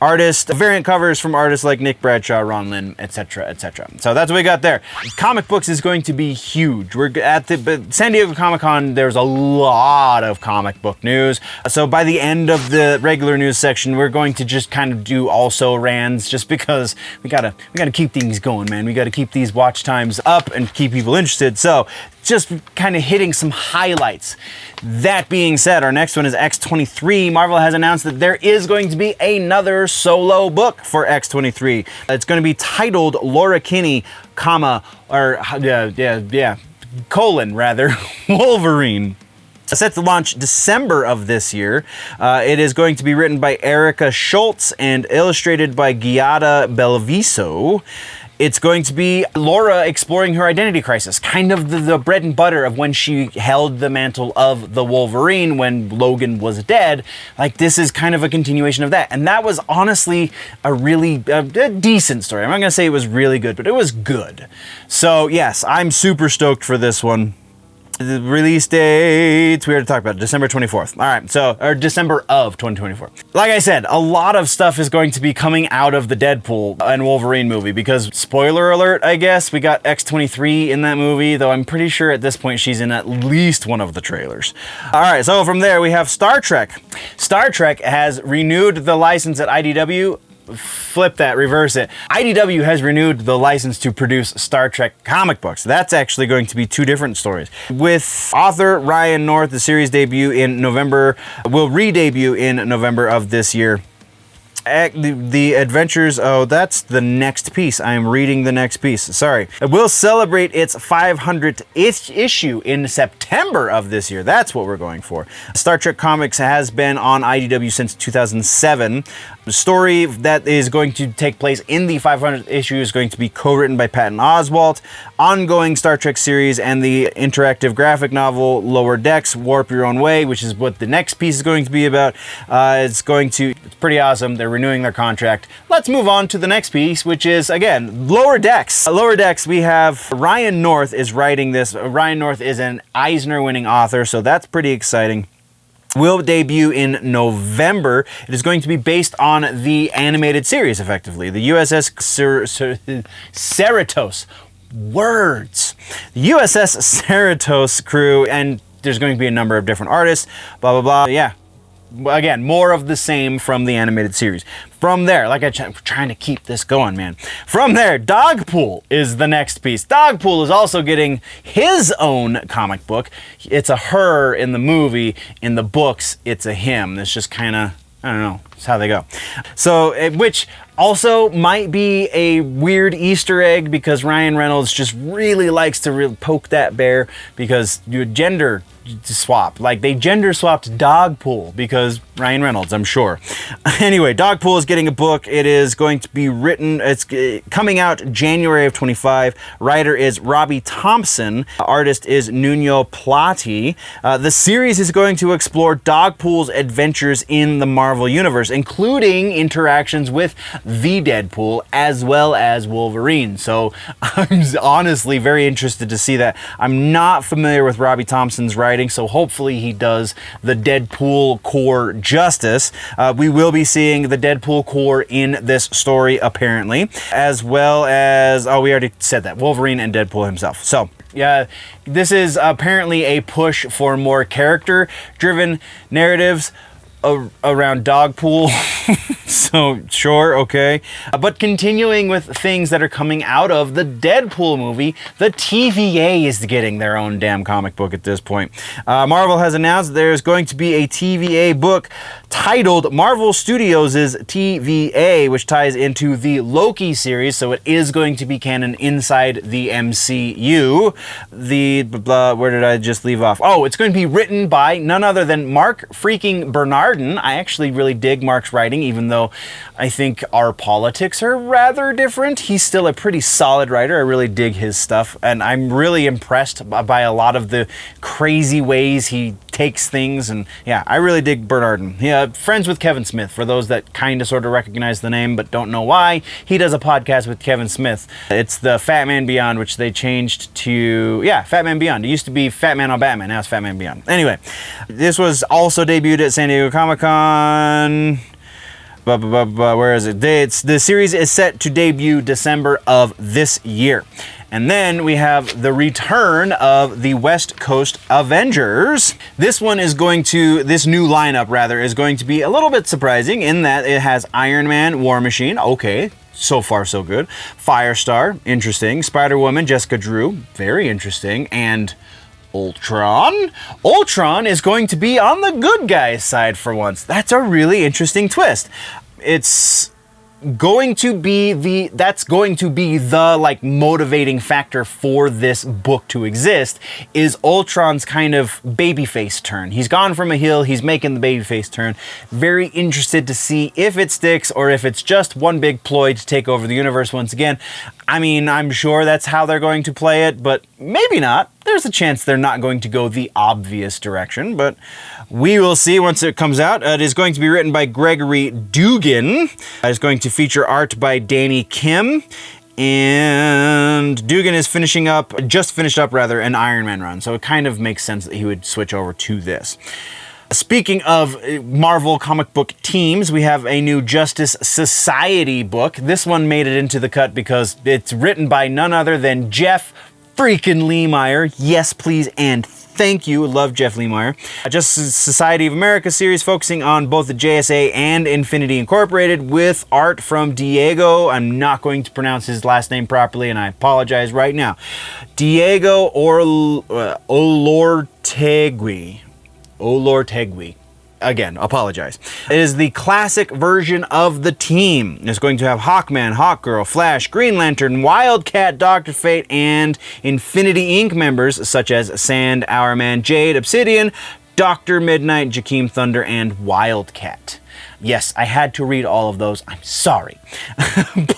Variant covers from artists like Nick Bradshaw, Ron Lynn, etc., etc. So that's what we got there. Comic books is going to be huge. We're at the San Diego Comic-Con. There's a lot of comic book news. So by the end of the regular news section, we're going to just kind of do also rans, just because we gotta keep things going, man. We gotta keep these watch times up and keep people interested. So just kind of hitting some highlights. That being said, our next one is X-23. Marvel has announced that there is going to be another solo book for X-23. It's going to be titled Laura Kinney, Wolverine. Set to launch December of this year. It is going to be written by Erica Schultz and illustrated by Giada Belviso. It's going to be Laura exploring her identity crisis, kind of the bread and butter of when she held the mantle of the Wolverine when Logan was dead. Like, this is kind of a continuation of that. And that was honestly a really decent story. I'm not going to say it was really good, but it was good. So yes, I'm super stoked for this one. The release date, we already talked about it, December 24th. All right, or December of 2024. Like I said, a lot of stuff is going to be coming out of the Deadpool and Wolverine movie because, spoiler alert, I guess, we got X-23 in that movie, though I'm pretty sure at this point she's in at least one of the trailers. All right, so from there we have Star Trek. Star Trek has renewed the license at IDW. Flip that, reverse it. IDW has renewed the license to produce Star Trek comic books. That's actually going to be two different stories. With author Ryan North, the series will re-debut in November of this year. The adventures, that's the next piece. I'm reading the next piece. Sorry. It will celebrate its 500th issue in September of this year. That's what we're going for. Star Trek Comics has been on IDW since 2007. The story that is going to take place in the 500th issue is going to be co-written by Patton Oswalt. Ongoing Star Trek series and the interactive graphic novel Lower Decks, Warp Your Own Way, which is what the next piece is going to be about. It's pretty awesome. They're renewing their contract. Let's move on to the next piece, which is, again, Lower Decks. Lower Decks, we have Ryan North is writing this. Ryan North is an Eisner-winning author, so that's pretty exciting. Will debut in November. It is going to be based on the animated series, effectively. The USS Cerritos. Words. The USS Cerritos crew, and there's going to be a number of different artists, blah, blah, blah. Yeah. Again, more of the same from the animated series. From there, I'm trying to keep this going, man. From there, Dogpool is the next piece. Dogpool is also getting his own comic book. It's a her in the movie. In the books, it's a him. It's just kind of, I don't know, it's how they go. So, which Also, might be a weird Easter egg because Ryan Reynolds just really likes to poke that bear because you gender swap. Like, they gender swapped Dogpool because Ryan Reynolds, I'm sure. Anyway, Dogpool is getting a book. It is going to be written, it's coming out January of 25. Writer is Robbie Thompson. Artist is Nuno Plati. The series is going to explore Dogpool's adventures in the Marvel Universe, including interactions with the Deadpool as well as Wolverine. So I'm honestly very interested to see that. I'm not familiar with Robbie Thompson's writing, so hopefully he does the Deadpool core justice. We will be seeing the Deadpool core in this story, apparently, as well as, oh, we already said that, Wolverine and Deadpool himself. So yeah, this is apparently a push for more character-driven narratives around Dogpool. So sure, okay. But continuing with things that are coming out of the Deadpool movie, the TVA is getting their own damn comic book at this point. Marvel has announced there's going to be a TVA book titled Marvel Studios' TVA, which ties into the Loki series, so it is going to be canon inside the MCU. Where did I just leave off? Oh, it's going to be written by none other than Mark freaking Bernardin. I actually really dig Mark's writing, even though I think our politics are rather different. He's still a pretty solid writer. I really dig his stuff, and I'm really impressed by a lot of the crazy ways he takes things, and yeah, I really dig Bernardin. Yeah, friends with Kevin Smith, for those that kind of sort of recognize the name but don't know why. He does a podcast with Kevin Smith. It's the Fat Man Beyond, which they changed to, yeah, Fat Man Beyond. It used to be Fat Man on Batman, now it's Fat Man Beyond. Anyway, this was also debuted at San Diego Comic-Con. Where is it? The series is set to debut December of this year. And then we have the return of the West Coast Avengers. This new lineup rather, is going to be a little bit surprising in that it has Iron Man, War Machine, okay, so far so good. Firestar, interesting. Spider-Woman, Jessica Drew, very interesting. And Ultron? Ultron is going to be on the good guys' side for once. That's a really interesting twist. It's going to be the like motivating factor for this book to exist, is Ultron's kind of babyface turn. He's gone from a heel, he's making the babyface turn. Very interested to see if it sticks or if it's just one big ploy to take over the universe once again. I mean, I'm sure that's how they're going to play it, but maybe not. There's a chance they're not going to go the obvious direction, but we will see once it comes out. It is going to be written by Gregory Dugan. It's going to feature art by Danny Kim. And Dugan is just finished up an Iron Man run, so it kind of makes sense that he would switch over to this. Speaking of Marvel comic book teams, we have a new Justice Society book. This one made it into the cut because it's written by none other than Jeff freaking Lemire. Yes, please, and thank you. Love Jeff Lemire. Justice Society of America series focusing on both the JSA and Infinity Incorporated, with art from Diego. I'm not going to pronounce his last name properly, and I apologize right now. Diego Olortegui. Again, apologize. It is the classic version of the team. It's going to have Hawkman, Hawkgirl, Flash, Green Lantern, Wildcat, Dr. Fate, and Infinity Inc. members such as Sand, Hourman, Jade, Obsidian, Dr. Midnight, Jakeem Thunder, and Wildcat. Yes, I had to read all of those. I'm sorry.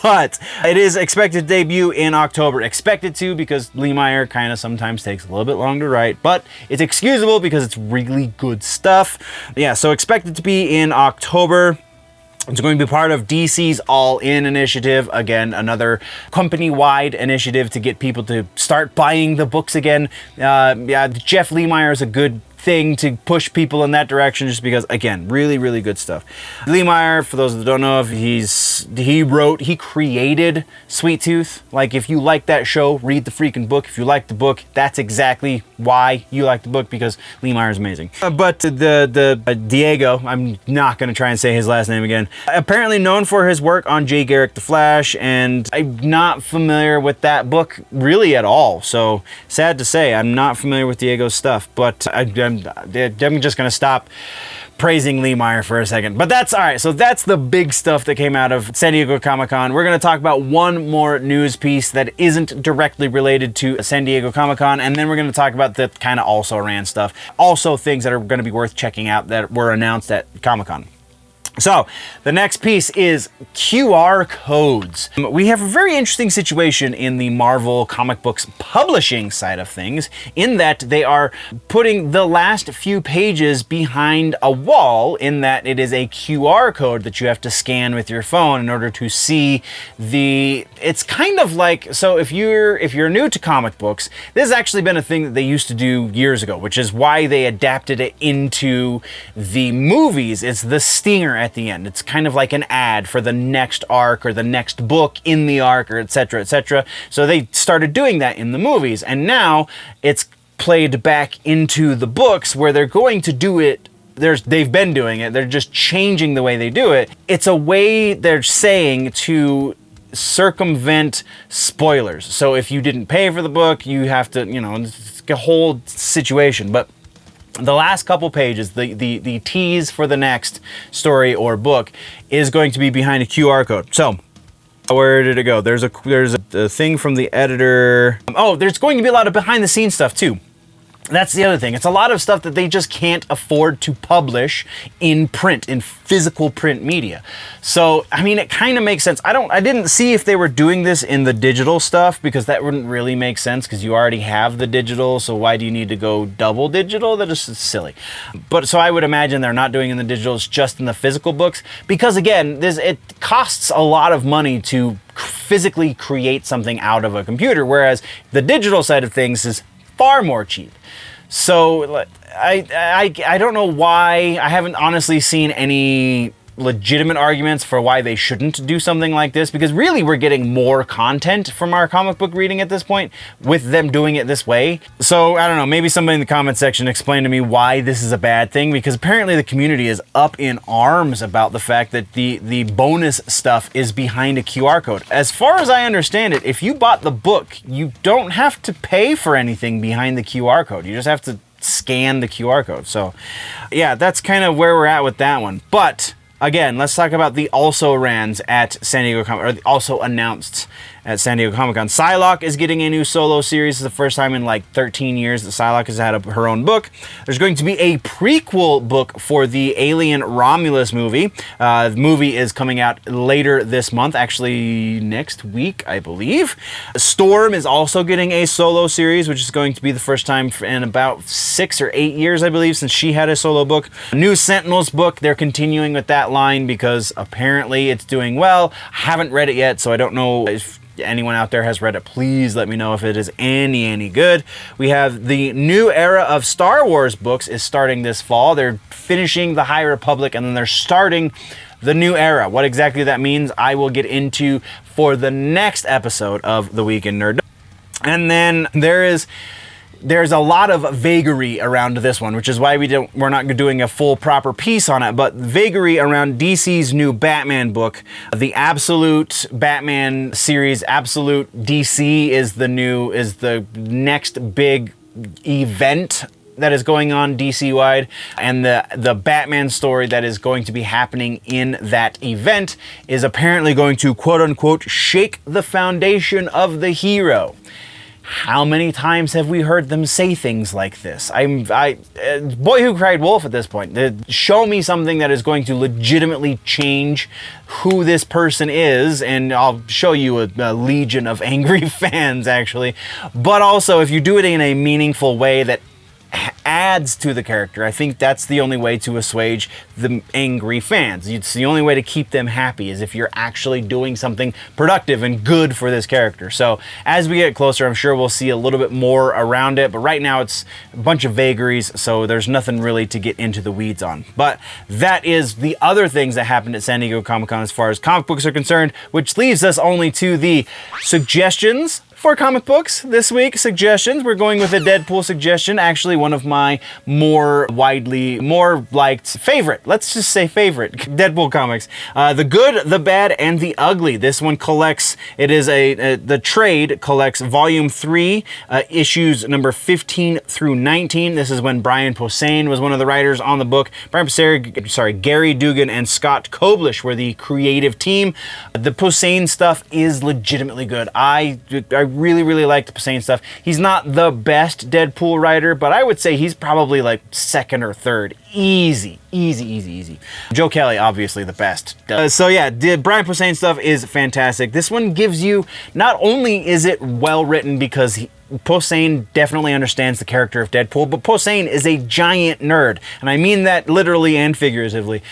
But it is expected to debut in October. Expected to, because Lemire kind of sometimes takes a little bit longer to write, but it's excusable because it's really good stuff. Yeah, so expected to be in October. It's going to be part of DC's All In initiative. Again, another company-wide initiative to get people to start buying the books again. Yeah, Jeff Lemire is a good thing to push people in that direction, just because, again, really, really good stuff. Lemire, for those that don't know, he created Sweet Tooth. Like, if you like that show, read the freaking book. If you like the book, that's exactly why you like the book, because Lemire is amazing. But the Diego, I'm not going to try and say his last name again, apparently known for his work on Jay Garrick the Flash, and I'm not familiar with that book really at all. So sad to say, I'm not familiar with Diego's stuff, but I'm I'm just gonna stop praising Lee Meyer for a second. But that's all right. So that's the big stuff that came out of San Diego Comic-Con. We're going to talk about one more news piece that isn't directly related to San Diego Comic-Con, and then we're going to talk about the kind of also ran stuff. Also things that are going to be worth checking out that were announced at Comic-Con. So, the next piece is QR codes. We have a very interesting situation in the Marvel comic books publishing side of things, in that they are putting the last few pages behind a wall, in that it is a QR code that you have to scan with your phone in order to see the... It's kind of like, so if you're new to comic books, this has actually been a thing that they used to do years ago, which is why they adapted it into the movies. It's the stinger at the end. It's kind of like an ad for the next arc or the next book in the arc, or etc., etc. So they started doing that in the movies, and now it's played back into the books where they're going to do it. They've been doing it. They're just changing the way they do it. It's a way they're saying to circumvent spoilers. So if you didn't pay for the book, you have to, it's a whole situation. But the last couple pages, the tease for the next story or book is going to be behind a QR code. So, where did it go? There's a thing from the editor. Oh, there's going to be a lot of behind the scenes stuff too. That's the other thing. It's a lot of stuff that they just can't afford to publish in print, in physical print media. So, I mean, it kind of makes sense. I didn't see if they were doing this in the digital stuff, because that wouldn't really make sense, because you already have the digital, so why do you need to go double digital? That is silly. But so I would imagine they're not doing it in the digital, it's just in the physical books, because again, it costs a lot of money to physically create something out of a computer, whereas the digital side of things is far more cheap. So I don't know why. I haven't honestly seen any legitimate arguments for why they shouldn't do something like this, because really we're getting more content from our comic book reading at this point with them doing it this way. So I don't know, maybe somebody in the comment section explain to me why this is a bad thing, because apparently the community is up in arms about the fact that the bonus stuff is behind a QR code. As far as I understand it, if you bought the book, you don't have to pay for anything behind the QR code. You just have to scan the QR code. So yeah, that's kind of where we're at with that one. But again, let's talk about the also rans at San Diego Comic, or also announced at San Diego Comic-Con. Psylocke is getting a new solo series. It's the first time in like 13 years that Psylocke has had her own book. There's going to be a prequel book for the Alien Romulus movie. The movie is coming out later this month, actually next week, I believe. Storm is also getting a solo series, which is going to be the first time in about 6 or 8 years, I believe, since she had a solo book. A new Sentinels book, they're continuing with that line because apparently it's doing well. I haven't read it yet, so I don't know if anyone out there has read it. Please let me know if it is any good. We have the new era of Star Wars books is starting this fall. They're finishing the High Republic and then they're starting the new era. What exactly that means, I will get into for the next episode of The Week in Nerdom. And then there's a lot of vagary around this one, which is why we're not doing a full proper piece on it, but vagary around DC's new Batman book. The Absolute Batman series, Absolute DC is the next big event that is going on DC-wide, and the Batman story that is going to be happening in that event is apparently going to quote-unquote shake the foundation of the hero. How many times have we heard them say things like this? Boy Who Cried Wolf at this point. Show me something that is going to legitimately change who this person is, and I'll show you a legion of angry fans, actually. But also, if you do it in a meaningful way that adds to the character, I think that's the only way to assuage the angry fans. It's the only way to keep them happy, is if you're actually doing something productive and good for this character. So as we get closer, I'm sure we'll see a little bit more around it, but right now it's a bunch of vagaries, so there's nothing really to get into the weeds on. But that is the other things that happened at San Diego Comic-Con as far as comic books are concerned, which leaves us only to the suggestions for comic books this week, suggestions, we're going with a Deadpool suggestion. Actually, one of my more liked favorite. Let's just say favorite Deadpool comics. The Good, the Bad, and the Ugly. This one collects. It is the trade collects Volume 3, issues number 15 through 19. This is when Brian Posehn was one of the writers on the book. Gary Dugan and Scott Koblish were the creative team. The Posehn stuff is legitimately good. I really like the Posehn stuff. He's not the best Deadpool writer, but I would say he's probably like second or third. Easy. Joe Kelly, obviously the best. So yeah, the Brian Posehn stuff is fantastic. This one gives you, not only is it well written because Posehn definitely understands the character of Deadpool, but Posehn is a giant nerd, and I mean that literally and figuratively.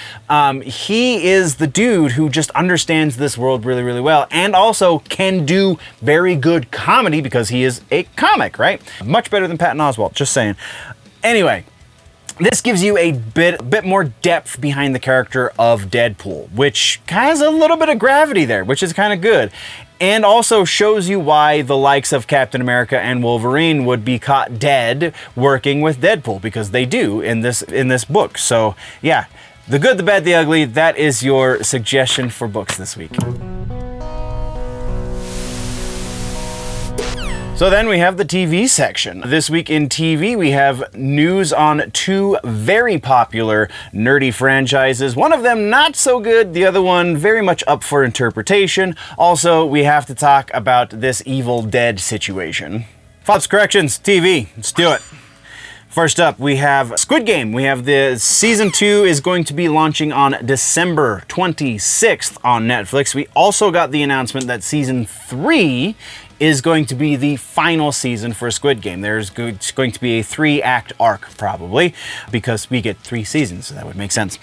He is the dude who just understands this world really well, and also can do very good comedy because he is a comic, right? Much better than Patton Oswalt, just saying. Anyway, this gives you a bit more depth behind the character of Deadpool, which has a little bit of gravity there, which is kind of good. And also shows you why the likes of Captain America and Wolverine would be caught dead working with Deadpool, because they do in this book. So yeah, The Good, the Bad, the Ugly, that is your suggestion for books this week. So then we have the TV section. This week in TV, we have news on two very popular nerdy franchises. One of them not so good, the other one very much up for interpretation. Also, we have to talk about this Evil Dead situation. Follow-ups, corrections, TV, let's do it. First up, we have Squid Game. We have the season 2 is going to be launching on December 26th on Netflix. We also got the announcement that season 3 is going to be the final season for Squid Game. There's going to be a 3-act arc, probably, because we get 3 seasons, so that would make sense.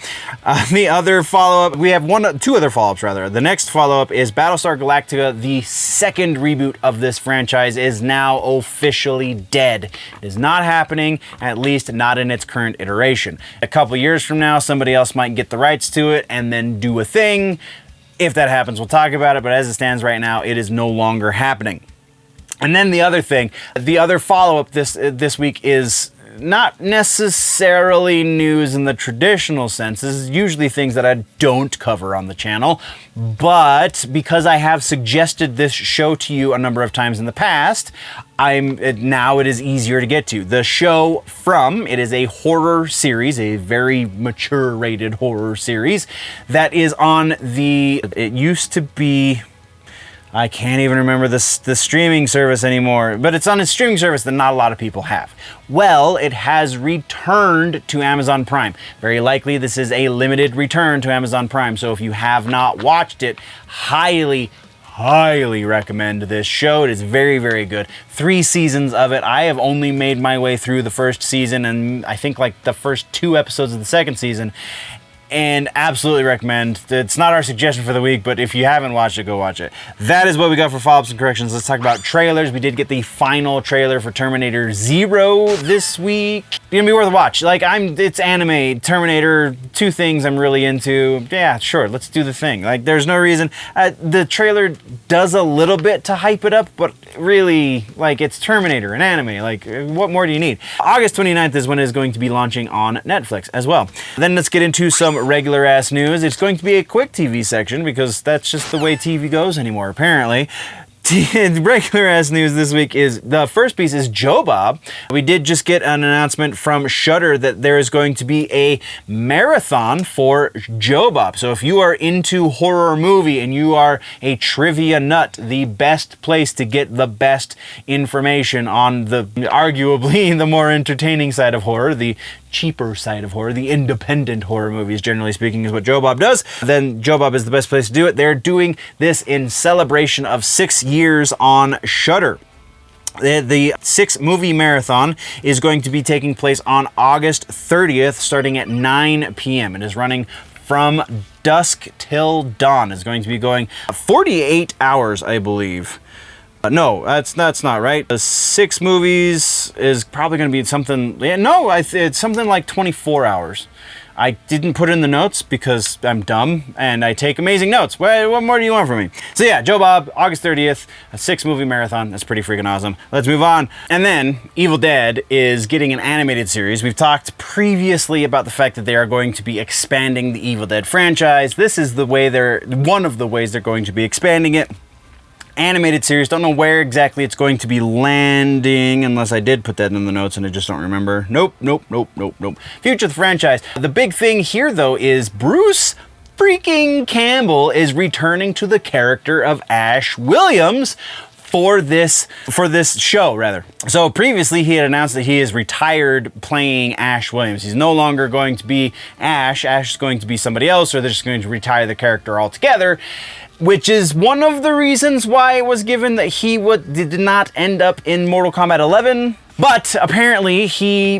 The other follow-up, we have two other follow-ups, rather. The next follow-up is Battlestar Galactica. The second reboot of this franchise is now officially dead. It is not happening, at least not in its current iteration. A couple years from now, somebody else might get the rights to it and then do a thing. If that happens, we'll talk about it, but as it stands right now, it is no longer happening. And then the other thing, the other follow-up this week is not necessarily news in the traditional sense. This is usually things that I don't cover on the channel, but because I have suggested this show to you a number of times in the past, now it is easier to get to. The show From, it is a horror series, a very mature rated horror series that is on it used to be, I can't even remember the streaming service anymore, but it's on a streaming service that not a lot of people have. Well, it has returned to Amazon Prime. Very likely this is a limited return to Amazon Prime, so if you have not watched it, highly recommend this show. It is very good. 3 seasons of it. I have only made my way through the first season and I think like the first 2 episodes of the second season, and absolutely recommend. It's not our suggestion for the week, but if you haven't watched it, go watch it. That is what we got for follow-ups and corrections. Let's talk about trailers. We did get the final trailer for Terminator 0 this week. It's gonna be worth a watch. It's anime, Terminator, 2 things I'm really into. Yeah, sure, let's do the thing. There's no reason. The trailer does a little bit to hype it up, but really, it's Terminator, an anime. What more do you need? August 29th is when it is going to be launching on Netflix as well. Then let's get into some regular ass news. It's going to be a quick TV section because that's just the way TV goes anymore, apparently. Regular ass news this week is, the first piece is Joe Bob. We did just get an announcement from Shudder that there is going to be a marathon for Joe Bob. So if you are into horror movie and you are a trivia nut, the best place to get the best information on arguably the more entertaining side of horror, the cheaper side of horror, the independent horror movies, generally speaking, is what Joe Bob does, then Joe Bob is the best place to do it. They're doing this in celebration of 6 years on Shudder. The 6 movie marathon is going to be taking place on August 30th, starting at 9 p.m. It is running from dusk till dawn. It's going to be going 48 hours, I believe. No, that's not right. The 6 movies is probably going to be something. Yeah, no, it's something like 24 hours. I didn't put it in the notes because I'm dumb and I take amazing notes. What more do you want from me? So yeah, Joe Bob, August 30th, a 6-movie marathon. That's pretty freaking awesome. Let's move on. And then Evil Dead is getting an animated series. We've talked previously about the fact that they are going to be expanding the Evil Dead franchise. This is one of the ways they're going to be expanding it. Animated series. Don't know where exactly it's going to be landing, unless I did put that in the notes and I just don't remember. Nope. Future of the franchise. The big thing here, though, is Bruce freaking Campbell is returning to the character of Ash Williams for this show, rather. So previously he had announced that he is retired playing Ash Williams. He's no longer going to be Ash. Ash is going to be somebody else, or they're just going to retire the character altogether, which is one of the reasons why it was given that he did not end up in Mortal Kombat 11. But apparently he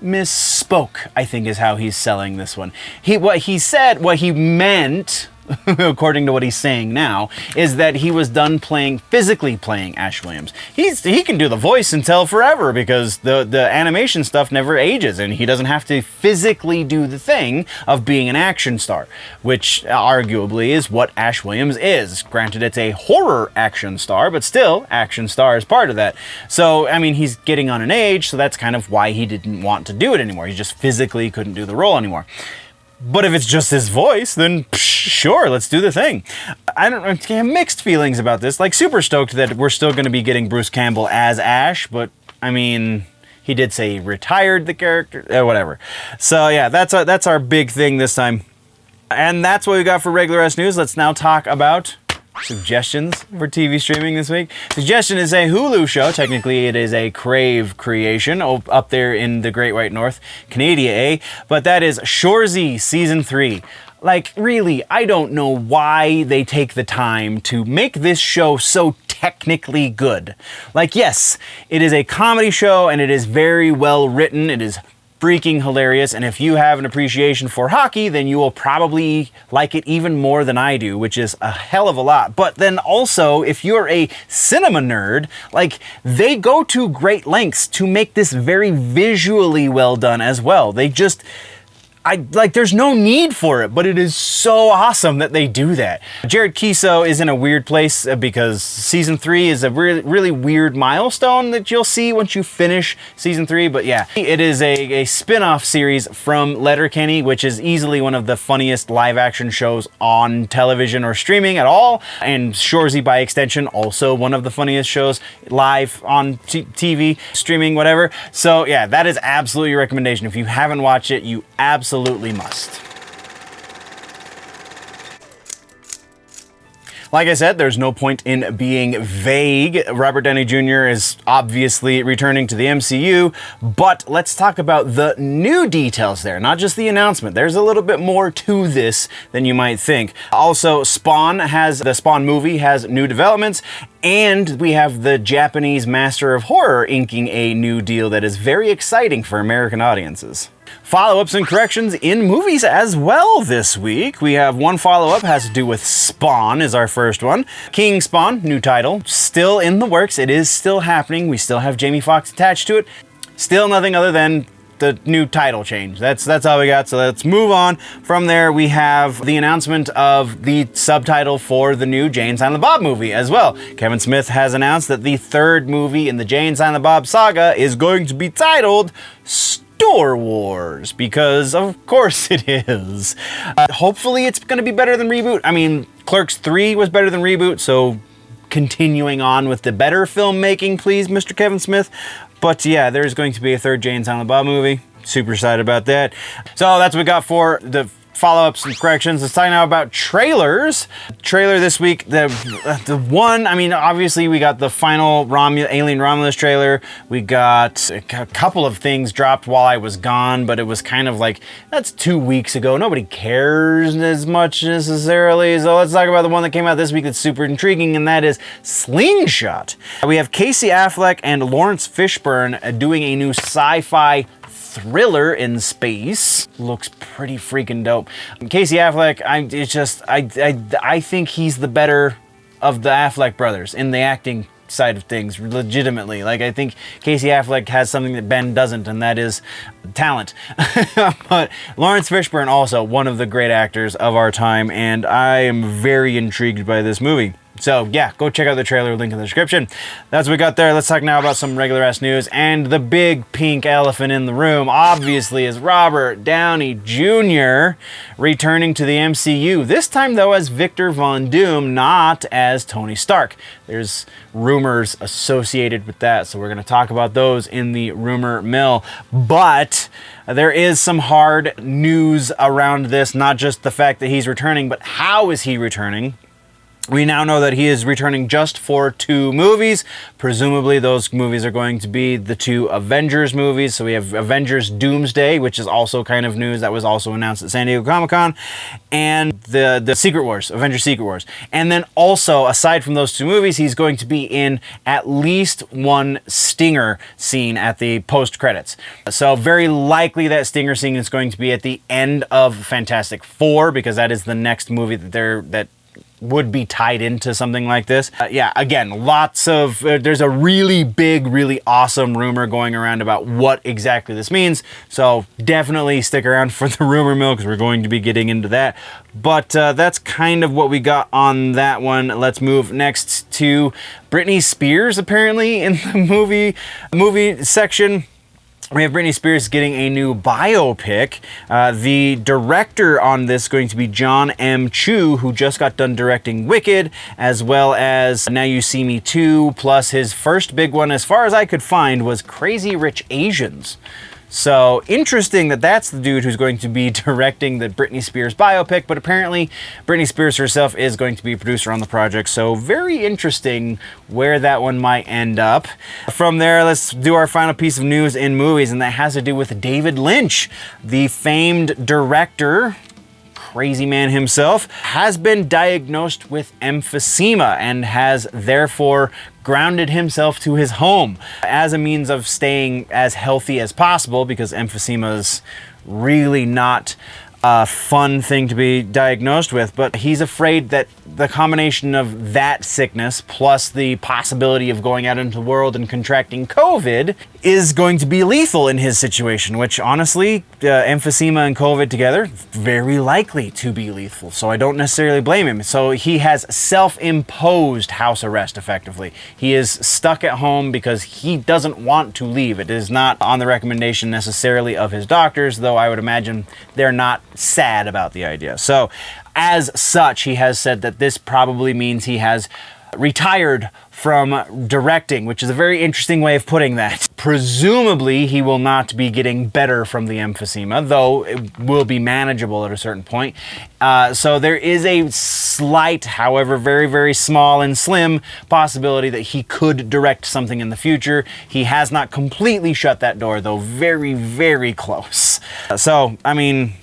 misspoke, I think is how he's selling this one. What he meant, according to what he's saying now, is that he was done physically playing Ash Williams. He can do the voice until forever because the animation stuff never ages, and he doesn't have to physically do the thing of being an action star, which arguably is what Ash Williams is. Granted, it's a horror action star, but still, action star is part of that. So, I mean, he's getting on in age, so that's kind of why he didn't want to do it anymore. He just physically couldn't do the role anymore. But if it's just his voice, then sure, let's do the thing. I have mixed feelings about this. Like, super stoked that we're still going to be getting Bruce Campbell as Ash, but I mean, he did say he retired the character, whatever. So yeah, that's our big thing this time. And that's what we got for regular ass news. Let's now talk about suggestions for TV streaming this week. Suggestion is a Hulu show. Technically, it is a Crave creation up there in the Great White North, Canada, eh? But that is Shoresy Season 3. Like, really, I don't know why they take the time to make this show so technically good. Like, yes, it is a comedy show and it is very well written. It is freaking hilarious, and if you have an appreciation for hockey, then you will probably like it even more than I do, which is a hell of a lot. But then also, if you're a cinema nerd, like, they go to great lengths to make this very visually well done as well. There's no need for it, but it is so awesome that they do that. Jared Keeso is in a weird place because Season 3 is a really weird milestone that you'll see once you finish Season 3, but yeah. It is a spin-off series from Letterkenny, which is easily one of the funniest live-action shows on television or streaming at all, and Shoresy, by extension, also one of the funniest shows live on TV, streaming, whatever. So yeah, that is absolutely a recommendation. If you haven't watched it, you absolutely must. Like I said, there's no point in being vague. Robert Downey Jr. is obviously returning to the MCU, but let's talk about the new details there, not just the announcement. There's a little bit more to this than you might think. Also, the Spawn movie has new developments, and we have the Japanese Master of Horror inking a new deal that is very exciting for American audiences. Follow-ups and corrections in movies as well this week. We have one follow-up, has to do with Spawn is our first one. King Spawn, new title, still in the works. It is still happening. We still have Jamie Foxx attached to it. Still nothing other than the new title change. That's all we got, so let's move on. From there, we have the announcement of the subtitle for the new Jay and Silent Bob movie as well. Kevin Smith has announced that the third movie in the Jay and Silent Bob saga is going to be titled Store Wars, because of course it is. Hopefully it's going to be better than Reboot. I mean, Clerks 3 was better than Reboot, so continuing on with the better filmmaking, please, Mr. Kevin Smith. But yeah, there's going to be a third Jay and Silent Bob movie. Super excited about that. So that's what we got for the follow-ups and corrections. Let's talk now about trailers. Trailer this week, the one, I mean, obviously we got the final Alien Romulus trailer. We got a couple of things dropped while I was gone, but it was kind of like, that's 2 weeks ago. Nobody cares as much necessarily. So let's talk about the one that came out this week that's super intriguing, and that is Slingshot. We have Casey Affleck and Lawrence Fishburne doing a new sci-fi thriller in space. Looks pretty freaking dope. Casey Affleck, I think he's the better of the Affleck brothers in the acting side of things, legitimately. Like, I think Casey Affleck has something that Ben doesn't, and that is talent. But Lawrence Fishburne, also one of the great actors of our time, and I am very intrigued by this movie. So yeah, go check out the trailer, link in the description. That's what we got there. Let's talk now about some regular ass news. And the big pink elephant in the room, obviously, is Robert Downey Jr. returning to the MCU. This time, though, as Victor Von Doom, not as Tony Stark. There's rumors associated with that, so we're going to talk about those in the rumor mill. But there is some hard news around this, not just the fact that he's returning, but how is he returning? We now know that he is returning just for 2 movies. Presumably those movies are going to be the 2 Avengers movies. So we have Avengers Doomsday, which is also kind of news that was also announced at San Diego Comic-Con, and the Secret Wars, Avengers Secret Wars. And then also, aside from those 2 movies, he's going to be in at least one Stinger scene at the post-credits. So very likely that Stinger scene is going to be at the end of Fantastic Four, because that is the next movie that would be tied into something like this. Yeah, again, lots of, there's a really big, really awesome rumor going around about what exactly this means. So definitely stick around for the rumor mill, because we're going to be getting into that. But that's kind of what we got on that one. Let's move next to Britney Spears, apparently, in the movie section. We have Britney Spears getting a new biopic. The director on this is going to be John M. Chu, who just got done directing Wicked, as well as Now You See Me 2, plus his first big one, as far as I could find, was Crazy Rich Asians. So interesting that that's the dude who's going to be directing the Britney Spears biopic, but apparently Britney Spears herself is going to be a producer on the project, so very interesting where that one might end up. From there, let's do our final piece of news in movies, and that has to do with David Lynch, the famed director, crazy man himself, has been diagnosed with emphysema and has therefore grounded himself to his home as a means of staying as healthy as possible, because emphysema is really not a fun thing to be diagnosed with. But he's afraid that the combination of that sickness plus the possibility of going out into the world and contracting COVID is going to be lethal in his situation, which honestly, emphysema and COVID together, very likely to be lethal. So I don't necessarily blame him. So he has self-imposed house arrest, effectively. He is stuck at home because he doesn't want to leave. It is not on the recommendation necessarily of his doctors, though I would imagine they're not sad about the idea. So as such, he has said that this probably means he has retired from directing, which is a very interesting way of putting that. Presumably, he will not be getting better from the emphysema, though it will be manageable at a certain point. So there is a slight, however very, very small and slim possibility that he could direct something in the future. He has not completely shut that door, though very, very close. So, I mean,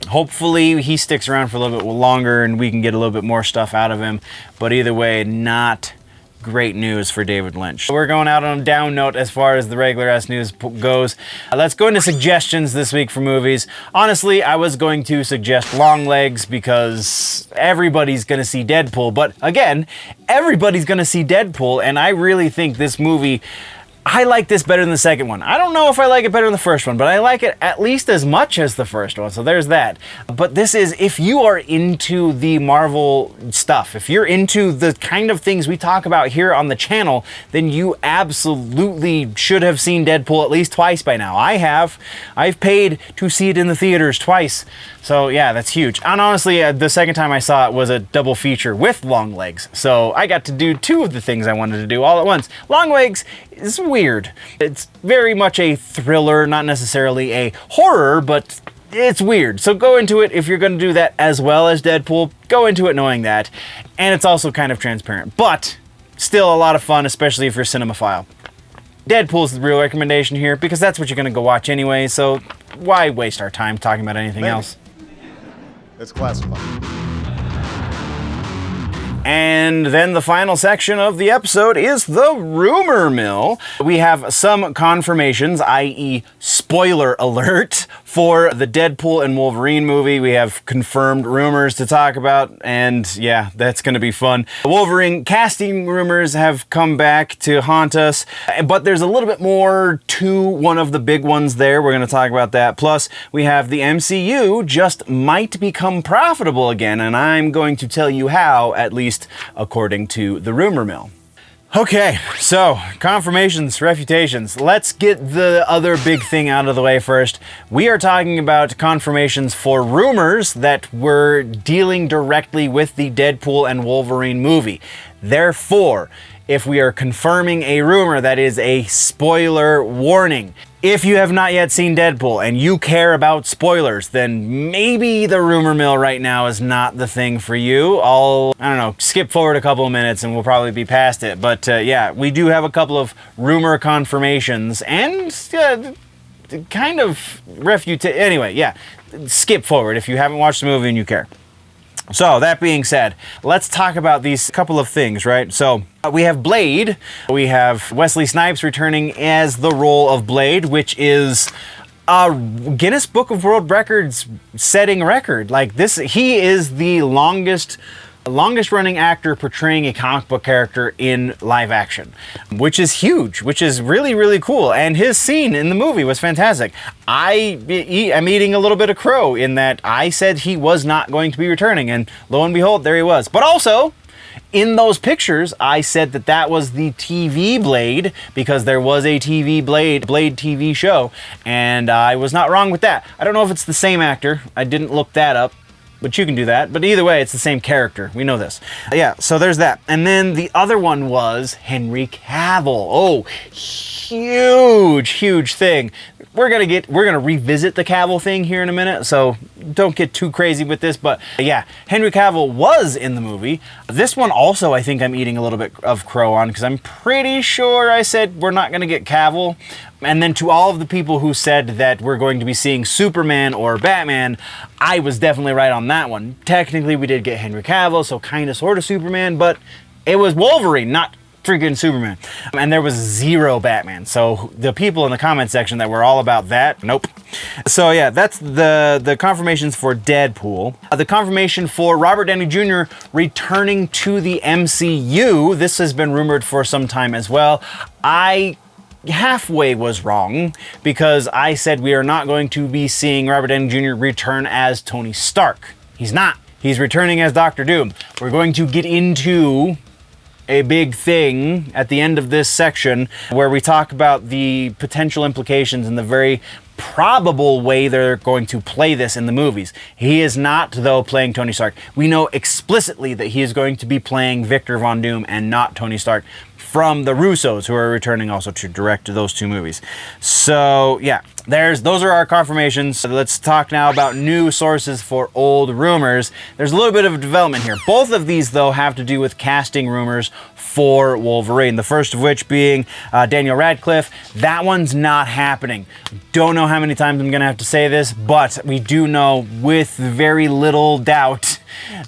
hopefully he sticks around for a little bit longer and we can get a little bit more stuff out of him. But either way, not great news for David Lynch. We're going out on a down note as far as the regular ass news goes. Let's go into suggestions this week for movies. Honestly, I was going to suggest Longlegs because everybody's going to see Deadpool. But again, everybody's going to see Deadpool, and I really think this movie, I like this better than the second one. I don't know if I like it better than the first one, but I like it at least as much as the first one, so there's that. But this is, if you are into the Marvel stuff, if you're into the kind of things we talk about here on the channel, then you absolutely should have seen Deadpool at least twice by now. I have. I've paid to see it in the theaters twice. So yeah, that's huge. And honestly, the second time I saw it was a double feature with Longlegs. So I got to do 2 of the things I wanted to do all at once. Longlegs is weird. It's very much a thriller, not necessarily a horror, but it's weird. So go into it, if you're going to do that as well as Deadpool, go into it knowing that. And it's also kind of transparent, but still a lot of fun, especially if you're a cinemaphile. Deadpool's the real recommendation here because that's what you're going to go watch anyway, so why waste our time talking about anything else? It's classified. And then the final section of the episode is the rumor mill. We have some confirmations, i.e. spoiler alert, for the Deadpool and Wolverine movie. We have confirmed rumors to talk about, and yeah, that's going to be fun. Wolverine casting rumors have come back to haunt us, but there's a little bit more to one of the big ones there. We're going to talk about that. Plus, we have the MCU just might become profitable again, and I'm going to tell you how, at least according to the rumor mill. Okay, so confirmations, refutations. Let's get the other big thing out of the way first. We are talking about confirmations for rumors that were dealing directly with the Deadpool and Wolverine movie. Therefore, if we are confirming a rumor, that is a spoiler warning. If you have not yet seen Deadpool and you care about spoilers, then maybe the rumor mill right now is not the thing for you. I don't know, skip forward a couple of minutes and we'll probably be past it. But yeah, we do have a couple of rumor confirmations and kind of anyway, yeah, skip forward if you haven't watched the movie and you care. So, that being said, let's talk about these couple of things, right? So, we have Blade. We have Wesley Snipes returning as the role of Blade, which is a Guinness Book of World Records setting record. Like this, he is the longest running actor portraying a comic book character in live action, which is huge, which is really, really cool. And his scene in the movie was fantastic. I'm eating a little bit of crow in that I said he was not going to be returning, and lo and behold, there he was. But also, in those pictures, I said that that was the TV Blade because there was a Blade TV show, and I was not wrong with that. I don't know if it's the same actor. I didn't look that up. But you can do that. But either way, it's the same character. We know this. Yeah, so there's that. And then the other one was Henry Cavill. Oh, huge thing. We're gonna revisit the Cavill thing here in a minute, so don't get too crazy with this. But yeah, Henry Cavill was in the movie. This one also, I think I'm eating a little bit of crow on because I'm pretty sure I said we're not gonna get Cavill. And then to all of the people who said that we're going to be seeing Superman or Batman, I was definitely right on that one. Technically, we did get Henry Cavill, so kind of sort of Superman, but it was Wolverine, not freaking Superman. And there was zero Batman. So the people in the comment section that were all about that, nope. So yeah, that's the confirmations for Deadpool. The confirmation for Robert Downey Jr. returning to the MCU. This has been rumored for some time as well. I halfway was wrong because I said we are not going to be seeing Robert Downey Jr. return as Tony Stark. He's not. He's returning as Doctor Doom. We're going to get into a big thing at the end of this section where we talk about the potential implications and the very probable way they're going to play this in the movies. He is not, though, playing Tony Stark. We know explicitly that he is going to be playing Victor Von Doom and not Tony Stark from the Russos, who are returning also to direct those two movies. So yeah, those are our confirmations. So let's talk now about new sources for old rumors. There's a little bit of a development here. Both of these, though, have to do with casting rumors for Wolverine. The first of which being Daniel Radcliffe. That one's not happening. Don't know how many times I'm gonna have to say this, but we do know with very little doubt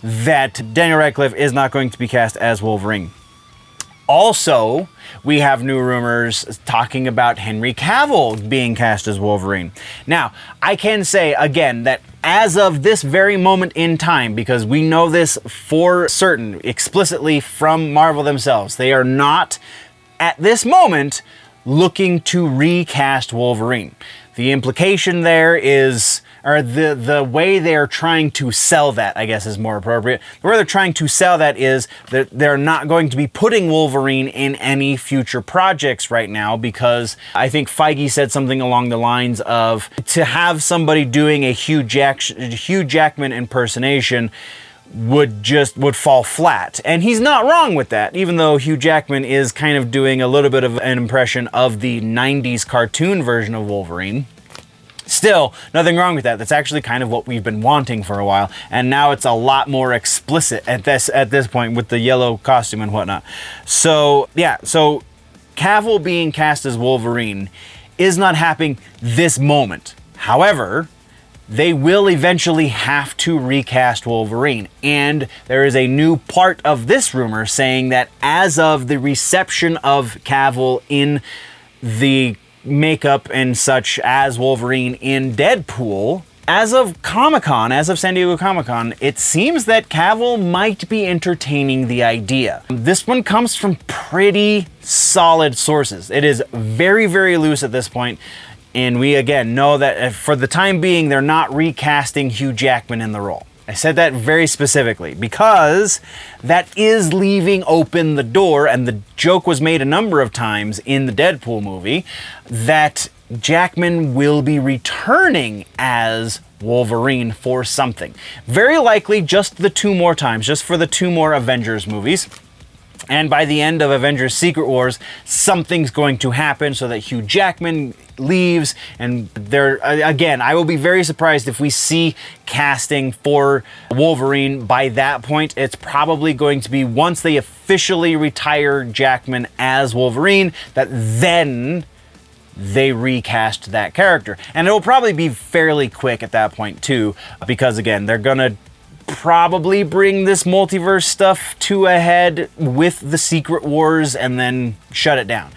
that Daniel Radcliffe is not going to be cast as Wolverine. Also, we have new rumors talking about Henry Cavill being cast as Wolverine. Now, I can say again that as of this very moment in time, because we know this for certain, explicitly from Marvel themselves, they are not, at this moment, looking to recast Wolverine. The implication there is, or the way they're trying to sell that, I guess is more appropriate. The way they're trying to sell that is that they're not going to be putting Wolverine in any future projects right now because I think Feige said something along the lines of to have somebody doing a Hugh Jackman impersonation would fall flat. And he's not wrong with that, even though Hugh Jackman is kind of doing a little bit of an impression of the 90s cartoon version of Wolverine. Still, nothing wrong with that. That's actually kind of what we've been wanting for a while, and now it's a lot more explicit at this point with the yellow costume and whatnot. So yeah, so Cavill being cast as Wolverine is not happening this moment. However, they will eventually have to recast Wolverine. And there is a new part of this rumor saying that as of the reception of Cavill in the makeup and such as Wolverine in Deadpool, as of Comic-Con, as of San Diego Comic-Con, it seems that Cavill might be entertaining the idea. This one comes from pretty solid sources. It is very, very loose at this point, and we again know that for the time being, they're not recasting Hugh Jackman in the role. I said that very specifically because that is leaving open the door, and the joke was made a number of times in the Deadpool movie that Jackman will be returning as Wolverine for something. Very likely just the 2 more times, just for the 2 more Avengers movies. And by the end of Avengers Secret Wars, something's going to happen so that Hugh Jackman leaves, and there again, I will be very surprised if we see casting for Wolverine by that point. It's probably going to be once they officially retire Jackman as Wolverine, that then they recast that character. And it will probably be fairly quick at that point too, because again, they're gonna probably bring this multiverse stuff to a head with the Secret Wars and then shut it down.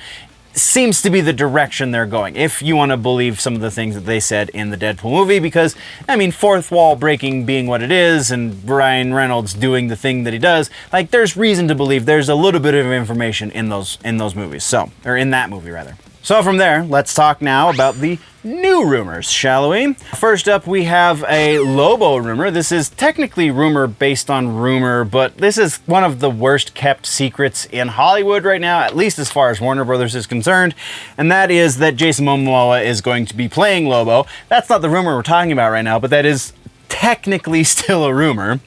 Seems to be the direction they're going, if you want to believe some of the things that they said in the Deadpool movie, because, I mean, fourth wall breaking being what it is, and Ryan Reynolds doing the thing that he does, like, there's reason to believe there's a little bit of information in those movies, so, or in that movie, rather. So from there, let's talk now about the new rumors, shall we? First up, we have a Lobo rumor. This is technically rumor based on rumor, but this is one of the worst kept secrets in Hollywood right now, at least as far as Warner Brothers is concerned, and that is that Jason Momoa is going to be playing Lobo. That's not the rumor we're talking about right now, but that is technically still a rumor.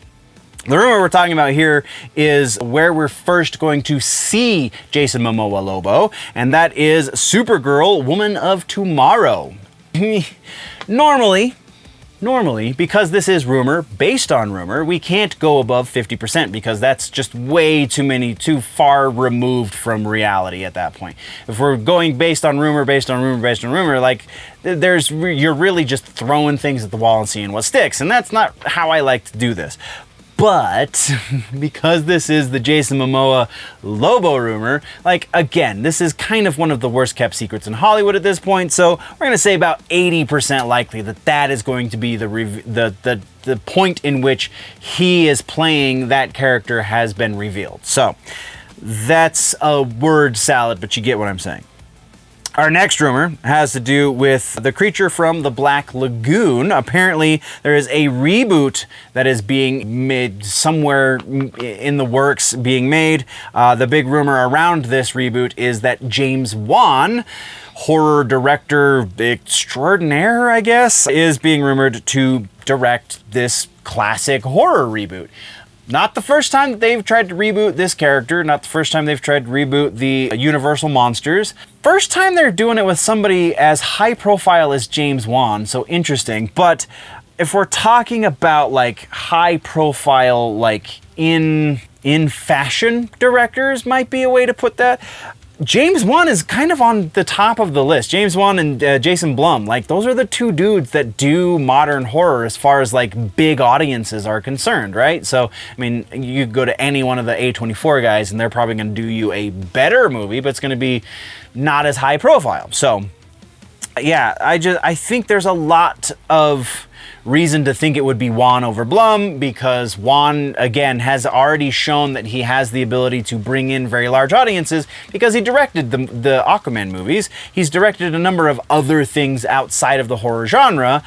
The rumor we're talking about here is where we're first going to see Jason Momoa Lobo, and that is Supergirl, Woman of Tomorrow. Normally, because this is rumor, based on rumor, we can't go above 50% because that's just way too far removed from reality at that point. If we're going based on rumor, like, you're really just throwing things at the wall and seeing what sticks, and that's not how I like to do this. But because this is the Jason Momoa Lobo rumor, like, again, this is kind of one of the worst kept secrets in Hollywood at this point, so we're going to say about 80% likely that that is going to be the point in which he is playing that character has been revealed. So that's a word salad, but you get what I'm saying. Our next rumor has to do with the creature from the Black Lagoon. Apparently, there is a reboot that is being made somewhere in the works being made. The big rumor around this reboot is that James Wan, horror director extraordinaire, I guess, is being rumored to direct this classic horror reboot. Not the first time that they've tried to reboot this character, not the first time they've tried to reboot the Universal Monsters. First time they're doing it with somebody as high profile as James Wan, so interesting. But if we're talking about like high profile, like in fashion directors might be a way to put that. James Wan is kind of on the top of the list. James Wan and Jason Blum, like, those are the 2 dudes that do modern horror as far as like big audiences are concerned, right? So, I mean, you go to any one of the A24 guys and they're probably going to do you a better movie, but it's going to be not as high profile. So, yeah, I think there's a lot of reason to think it would be Wan over Blum, because Wan, again, has already shown that he has the ability to bring in very large audiences because he directed the Aquaman movies. He's directed a number of other things outside of the horror genre.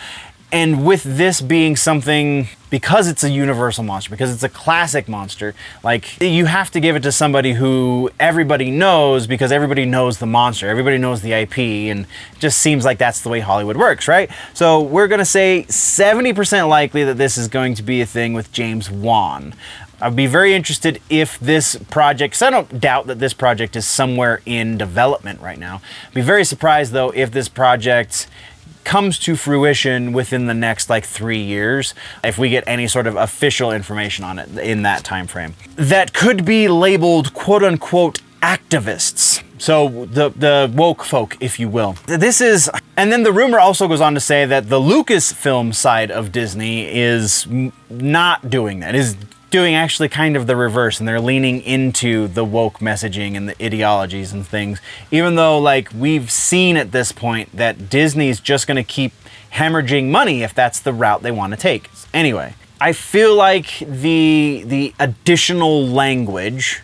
And with this being something, because it's a universal monster, because it's a classic monster, like, you have to give it to somebody who everybody knows, because everybody knows the monster, everybody knows the IP, and it just seems like that's the way Hollywood works, right? So we're gonna say 70% likely that this is going to be a thing with James Wan. I'd be very interested if this project, because I don't doubt that this project is somewhere in development right now. I'd be very surprised, though, if this project comes to fruition within the next like 3 years, if we get any sort of official information on it in that time frame. That could be labeled quote unquote activists. So the woke folk, if you will. This is, and then the rumor also goes on to say that the Lucasfilm side of Disney is not doing that, is doing actually kind of the reverse, and they're leaning into the woke messaging and the ideologies and things, even though like we've seen at this point that Disney's just going to keep hemorrhaging money if that's the route they want to take. Anyway, I feel like the additional language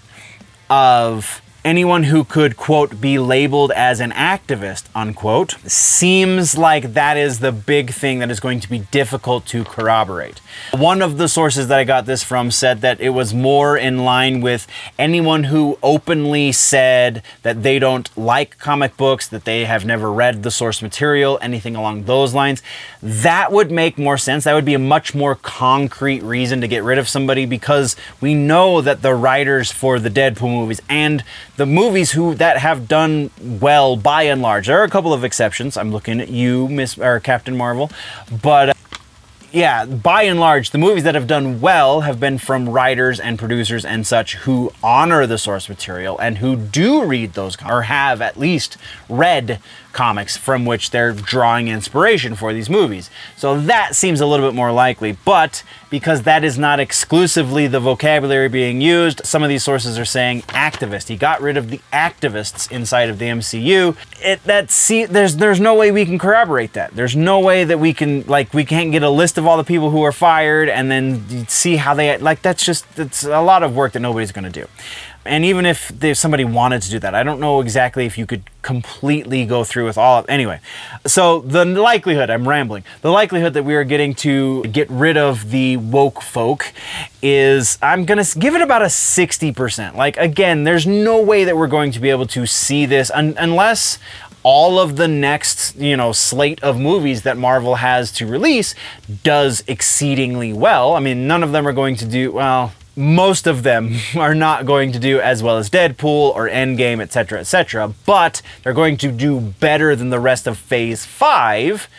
of anyone who could, quote, be labeled as an activist, unquote, seems like that is the big thing that is going to be difficult to corroborate. One of the sources that I got this from said that it was more in line with anyone who openly said that they don't like comic books, that they have never read the source material, anything along those lines. That would make more sense. That would be a much more concrete reason to get rid of somebody, because we know that the writers for the Deadpool movies and the movies that have done well by and large, there are a couple of exceptions. I'm looking at you, Captain Marvel, but yeah, by and large, the movies that have done well have been from writers and producers and such who honor the source material and who do read those, or have at least read comics from which they're drawing inspiration for these movies. So that seems a little bit more likely, but because that is not exclusively the vocabulary being used, some of these sources are saying activist. He got rid of the activists inside of the MCU. There's no way we can corroborate that. There's no way that we can't get a list of all the people who are fired and then see how they, it's a lot of work that nobody's gonna do. And even if somebody wanted to do that, I don't know exactly if you could completely go through with all of, anyway. So the likelihood, I'm rambling, the likelihood that we are getting to get rid of the woke folk is, I'm gonna give it about a 60%. Like, again, there's no way that we're going to be able to see this unless all of the next, slate of movies that Marvel has to release does exceedingly well. I mean, none of them are going to do, well, most of them are not going to do as well as Deadpool or Endgame, etc., but they're going to do better than the rest of Phase 5.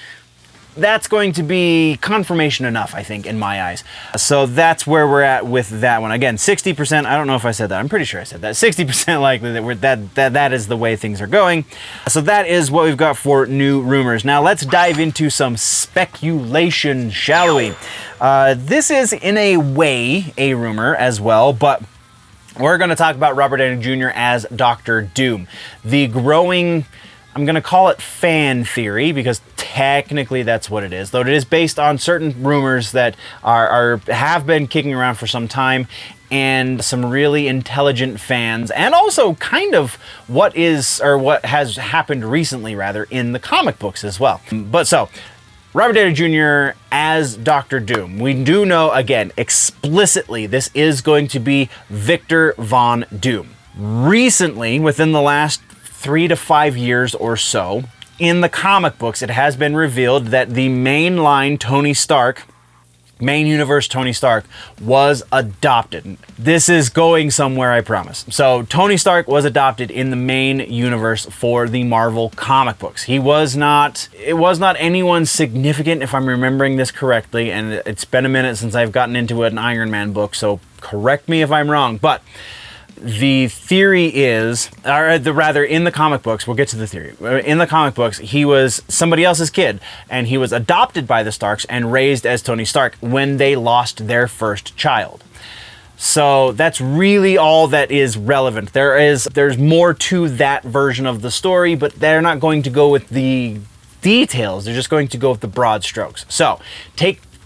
That's going to be confirmation enough, I think, in my eyes. So that's where we're at with that one. Again, 60%, I don't know if I said that. I'm pretty sure I said that. 60% likely that is the way things are going. So that is what we've got for new rumors. Now let's dive into some speculation, shall we? This is in a way a rumor as well, but we're going to talk about Robert Downey Jr. as Dr. Doom. The growing, I'm going to call it fan theory, because technically that's what it is, though it is based on certain rumors that have been kicking around for some time, and some really intelligent fans, and also kind of what has happened recently, rather, in the comic books as well. But so, Robert Downey Jr. as Dr. Doom. We do know, again, explicitly, this is going to be Victor Von Doom. Recently, within the last 3 to 5 years or so, in the comic books, it has been revealed that the mainline main universe Tony Stark was adopted. This is going somewhere, I promise. So Tony Stark was adopted in the main universe for the Marvel comic books. It was not anyone significant, if I'm remembering this correctly, and it's been a minute since I've gotten into an Iron Man book, so correct me if I'm wrong, but the theory is, rather in the comic books, we'll get to the theory. In the comic books, he was somebody else's kid, and he was adopted by the Starks and raised as Tony Stark when they lost their first child. So that's really all that is relevant. There's more to that version of the story, but they're not going to go with the details. They're just going to go with the broad strokes. So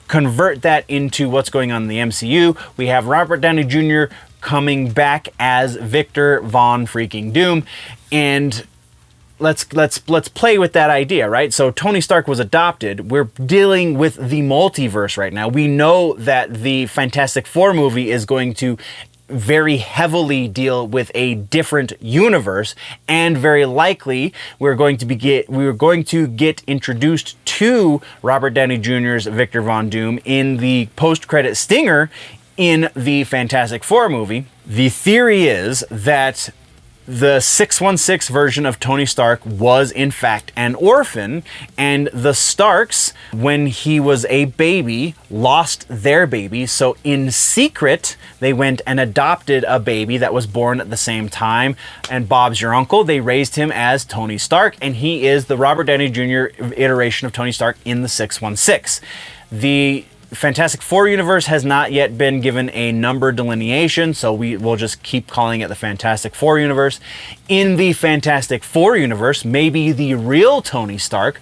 convert that into what's going on in the MCU. We have Robert Downey Jr. coming back as Victor Von freaking Doom, and let's play with that idea, right? So Tony Stark was adopted. We're dealing with the multiverse right now. We know that the Fantastic Four movie is going to very heavily deal with a different universe, and very likely we're going to get introduced to Robert Downey Jr.'s Victor Von Doom in the post-credit stinger in the Fantastic Four movie. The theory is that The 616 version of Tony Stark was in fact an orphan, and the Starks, when he was a baby, lost their baby, so in secret they went and adopted a baby that was born at the same time, and Bob's your uncle. They raised him as Tony Stark, and he is the Robert Downey Jr. iteration of Tony Stark in the 616. The Fantastic Four universe has not yet been given a number delineation, so we will just keep calling it the Fantastic Four universe. In the Fantastic Four universe, maybe the real Tony Stark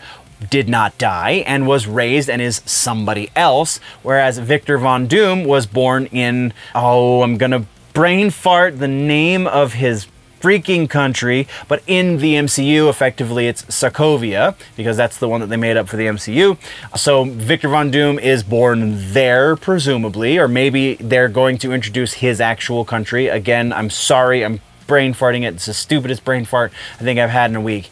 did not die and was raised and is somebody else, whereas Victor Von Doom was born in, I'm gonna brain fart the name of his freaking country, but in the MCU, effectively it's Sokovia, because that's the one that they made up for the MCU. So Victor Von Doom is born there, presumably, or maybe they're going to introduce his actual country. Again, I'm sorry, I'm brain farting it. It's the stupidest brain fart I think I've had in a week.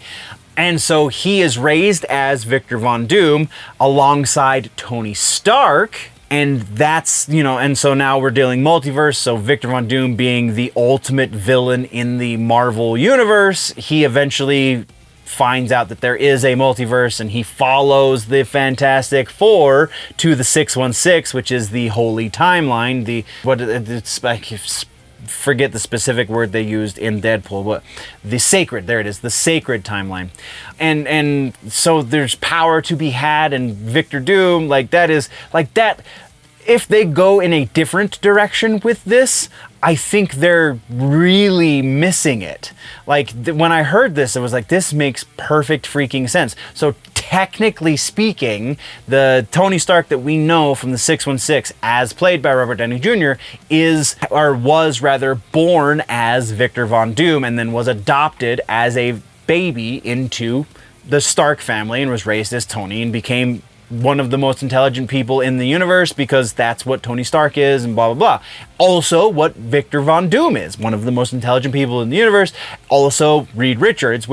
And so he is raised as Victor Von Doom alongside Tony Stark. And that's, and so now we're dealing multiverse. So Victor Von Doom being the ultimate villain in the Marvel universe, he eventually finds out that there is a multiverse, and he follows the Fantastic Four to the 616, which is the holy timeline. Forget the specific word they used in Deadpool, but the sacred timeline. And so there's power to be had, and Victor Doom, if they go in a different direction with this, I think they're really missing it. When I heard this, it was like, this makes perfect freaking sense. So technically speaking, the Tony Stark that we know from the 616, as played by Robert Downey Jr., was born as Victor Von Doom, and then was adopted as a baby into the Stark family and was raised as Tony and became one of the most intelligent people in the universe, because that's what Tony Stark is, and blah, blah, blah. Also, what Victor Von Doom is, one of the most intelligent people in the universe. Also, Reed Richards,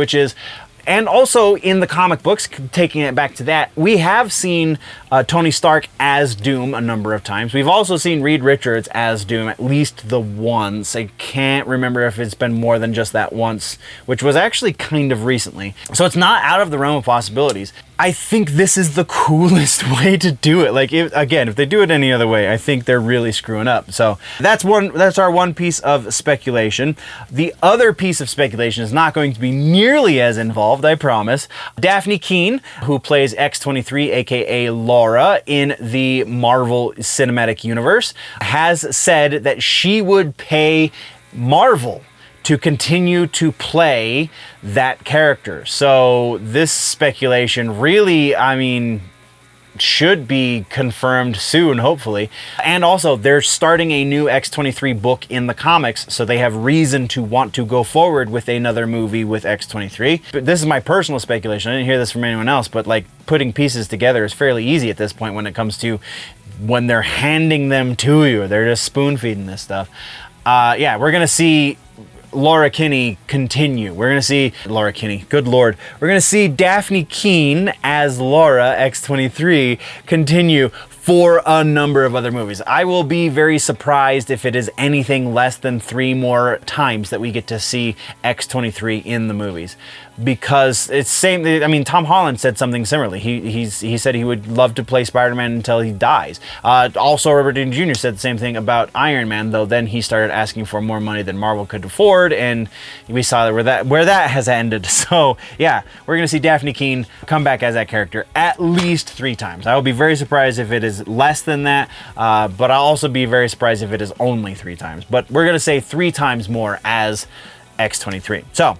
and also in the comic books, taking it back to that, we have seen Tony Stark as Doom a number of times. We've also seen Reed Richards as Doom at least the once. I can't remember if it's been more than just that once, which was actually kind of recently. So it's not out of the realm of possibilities. I think this is the coolest way to do it. If they do it any other way, I think they're really screwing up. So that's our one piece of speculation. The other piece of speculation is not going to be nearly as involved, I promise. Daphne Keane, who plays X-23, aka Laura, in the Marvel Cinematic Universe, has said that she would pay Marvel to continue to play that character. So this speculation really, should be confirmed soon, hopefully. And also, they're starting a new X-23 book in the comics, so they have reason to want to go forward with another movie with X-23. But this is my personal speculation. I didn't hear this from anyone else, but putting pieces together is fairly easy at this point when it comes to when they're handing them to you. They're just spoon-feeding this stuff. We're gonna see Laura Kinney continue. We're gonna see Laura Kinney, good lord. We're gonna see Daphne Keane as Laura X-23 continue for a number of other movies. I will be very surprised if it is anything less than 3 more times that we get to see X-23 in the movies. Because it's same, Tom Holland said something similarly. He said he would love to play Spider-Man until he dies. Also, Robert Downey Jr. said the same thing about Iron Man, though then he started asking for more money than Marvel could afford, and we saw where that has ended. So yeah, we're gonna see Daphne Keane come back as that character at least 3 times. I will be very surprised if it is less than that, but I'll also be very surprised if it is only 3 times. But we're gonna say 3 times more as X-23. So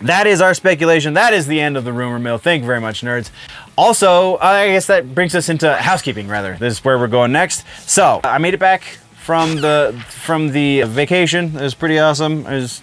that is our speculation. That is the end of the rumor mill. Thank you very much, nerds. Also, I guess that brings us into housekeeping, rather. This is where we're going next. So, I made it back from the vacation. It was pretty awesome. It was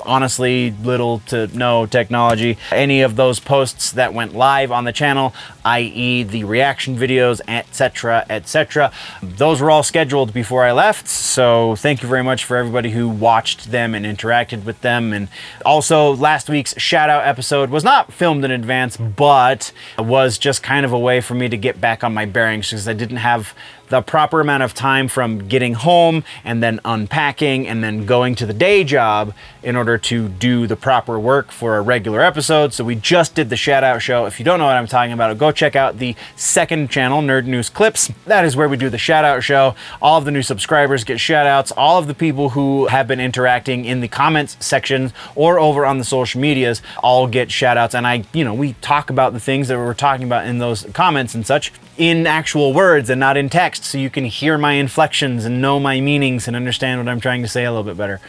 honestly little to no technology. Any of those posts that went live on the channel, i.e. the reaction videos, etc., those were all scheduled before I left. So thank you very much for everybody who watched them and interacted with them. And also, last week's shout out episode was not filmed in advance, but was just kind of a way for me to get back on my bearings, because I didn't have the proper amount of time from getting home and then unpacking and then going to the day job in order to do the proper work for a regular episode. So we just did the shout out show. If you don't know what I'm talking about, go check out the second channel, Nerd News Clips. That is where we do the shout out show. All of the new subscribers get shout outs. All of the people who have been interacting in the comments section or over on the social medias all get shout outs. And we talk about the things that we're talking about in those comments and such in actual words and not in text, so you can hear my inflections and know my meanings and understand what I'm trying to say a little bit better.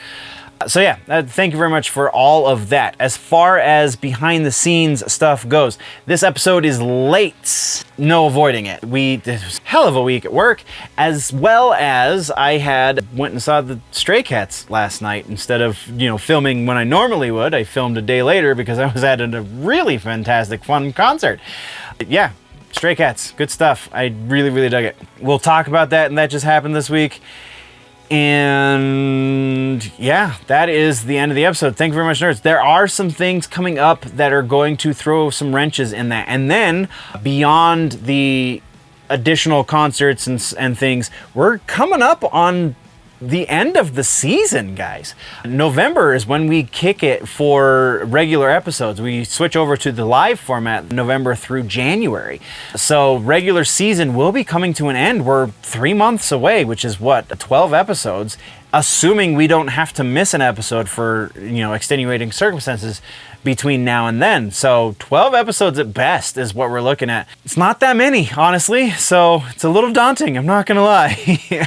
So yeah, thank you very much for all of that. As far as behind the scenes stuff goes, this episode is late. No avoiding it. It was a hell of a week at work, as well as I went and saw the Stray Cats last night. Instead of, filming when I normally would, I filmed a day later because I was at a really fantastic, fun concert. Yeah, Stray Cats, good stuff. I really, really dug it. We'll talk about that, and that just happened this week. And yeah, that is the end of the episode. Thank you very much, nerds. There are some things coming up that are going to throw some wrenches in that. And then beyond the additional concerts and things, we're coming up on the end of the season, guys. November is when we kick it for regular episodes. We switch over to the live format November through January. So regular season will be coming to an end. We're 3 months away, which is 12 episodes, assuming we don't have to miss an episode for, extenuating circumstances between now and then. So 12 episodes at best is what we're looking at. It's not that many, honestly, so it's a little daunting, I'm not gonna lie.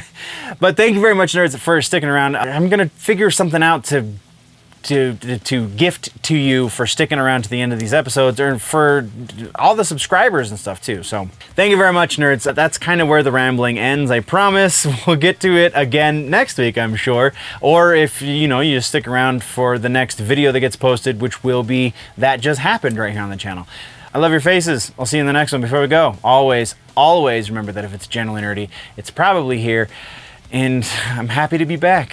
But thank you very much, nerds, for sticking around. I'm gonna figure something out to gift to you for sticking around to the end of these episodes, or for all the subscribers and stuff too. So thank you very much, nerds. That's kind of where the rambling ends. I promise we'll get to it again next week, I'm sure. Or if you just stick around for the next video that gets posted, which will be That Just Happened right here on the channel. I love your faces. I'll see you in the next one. Before we go, always remember that if it's generally nerdy, it's probably here, and I'm happy to be back.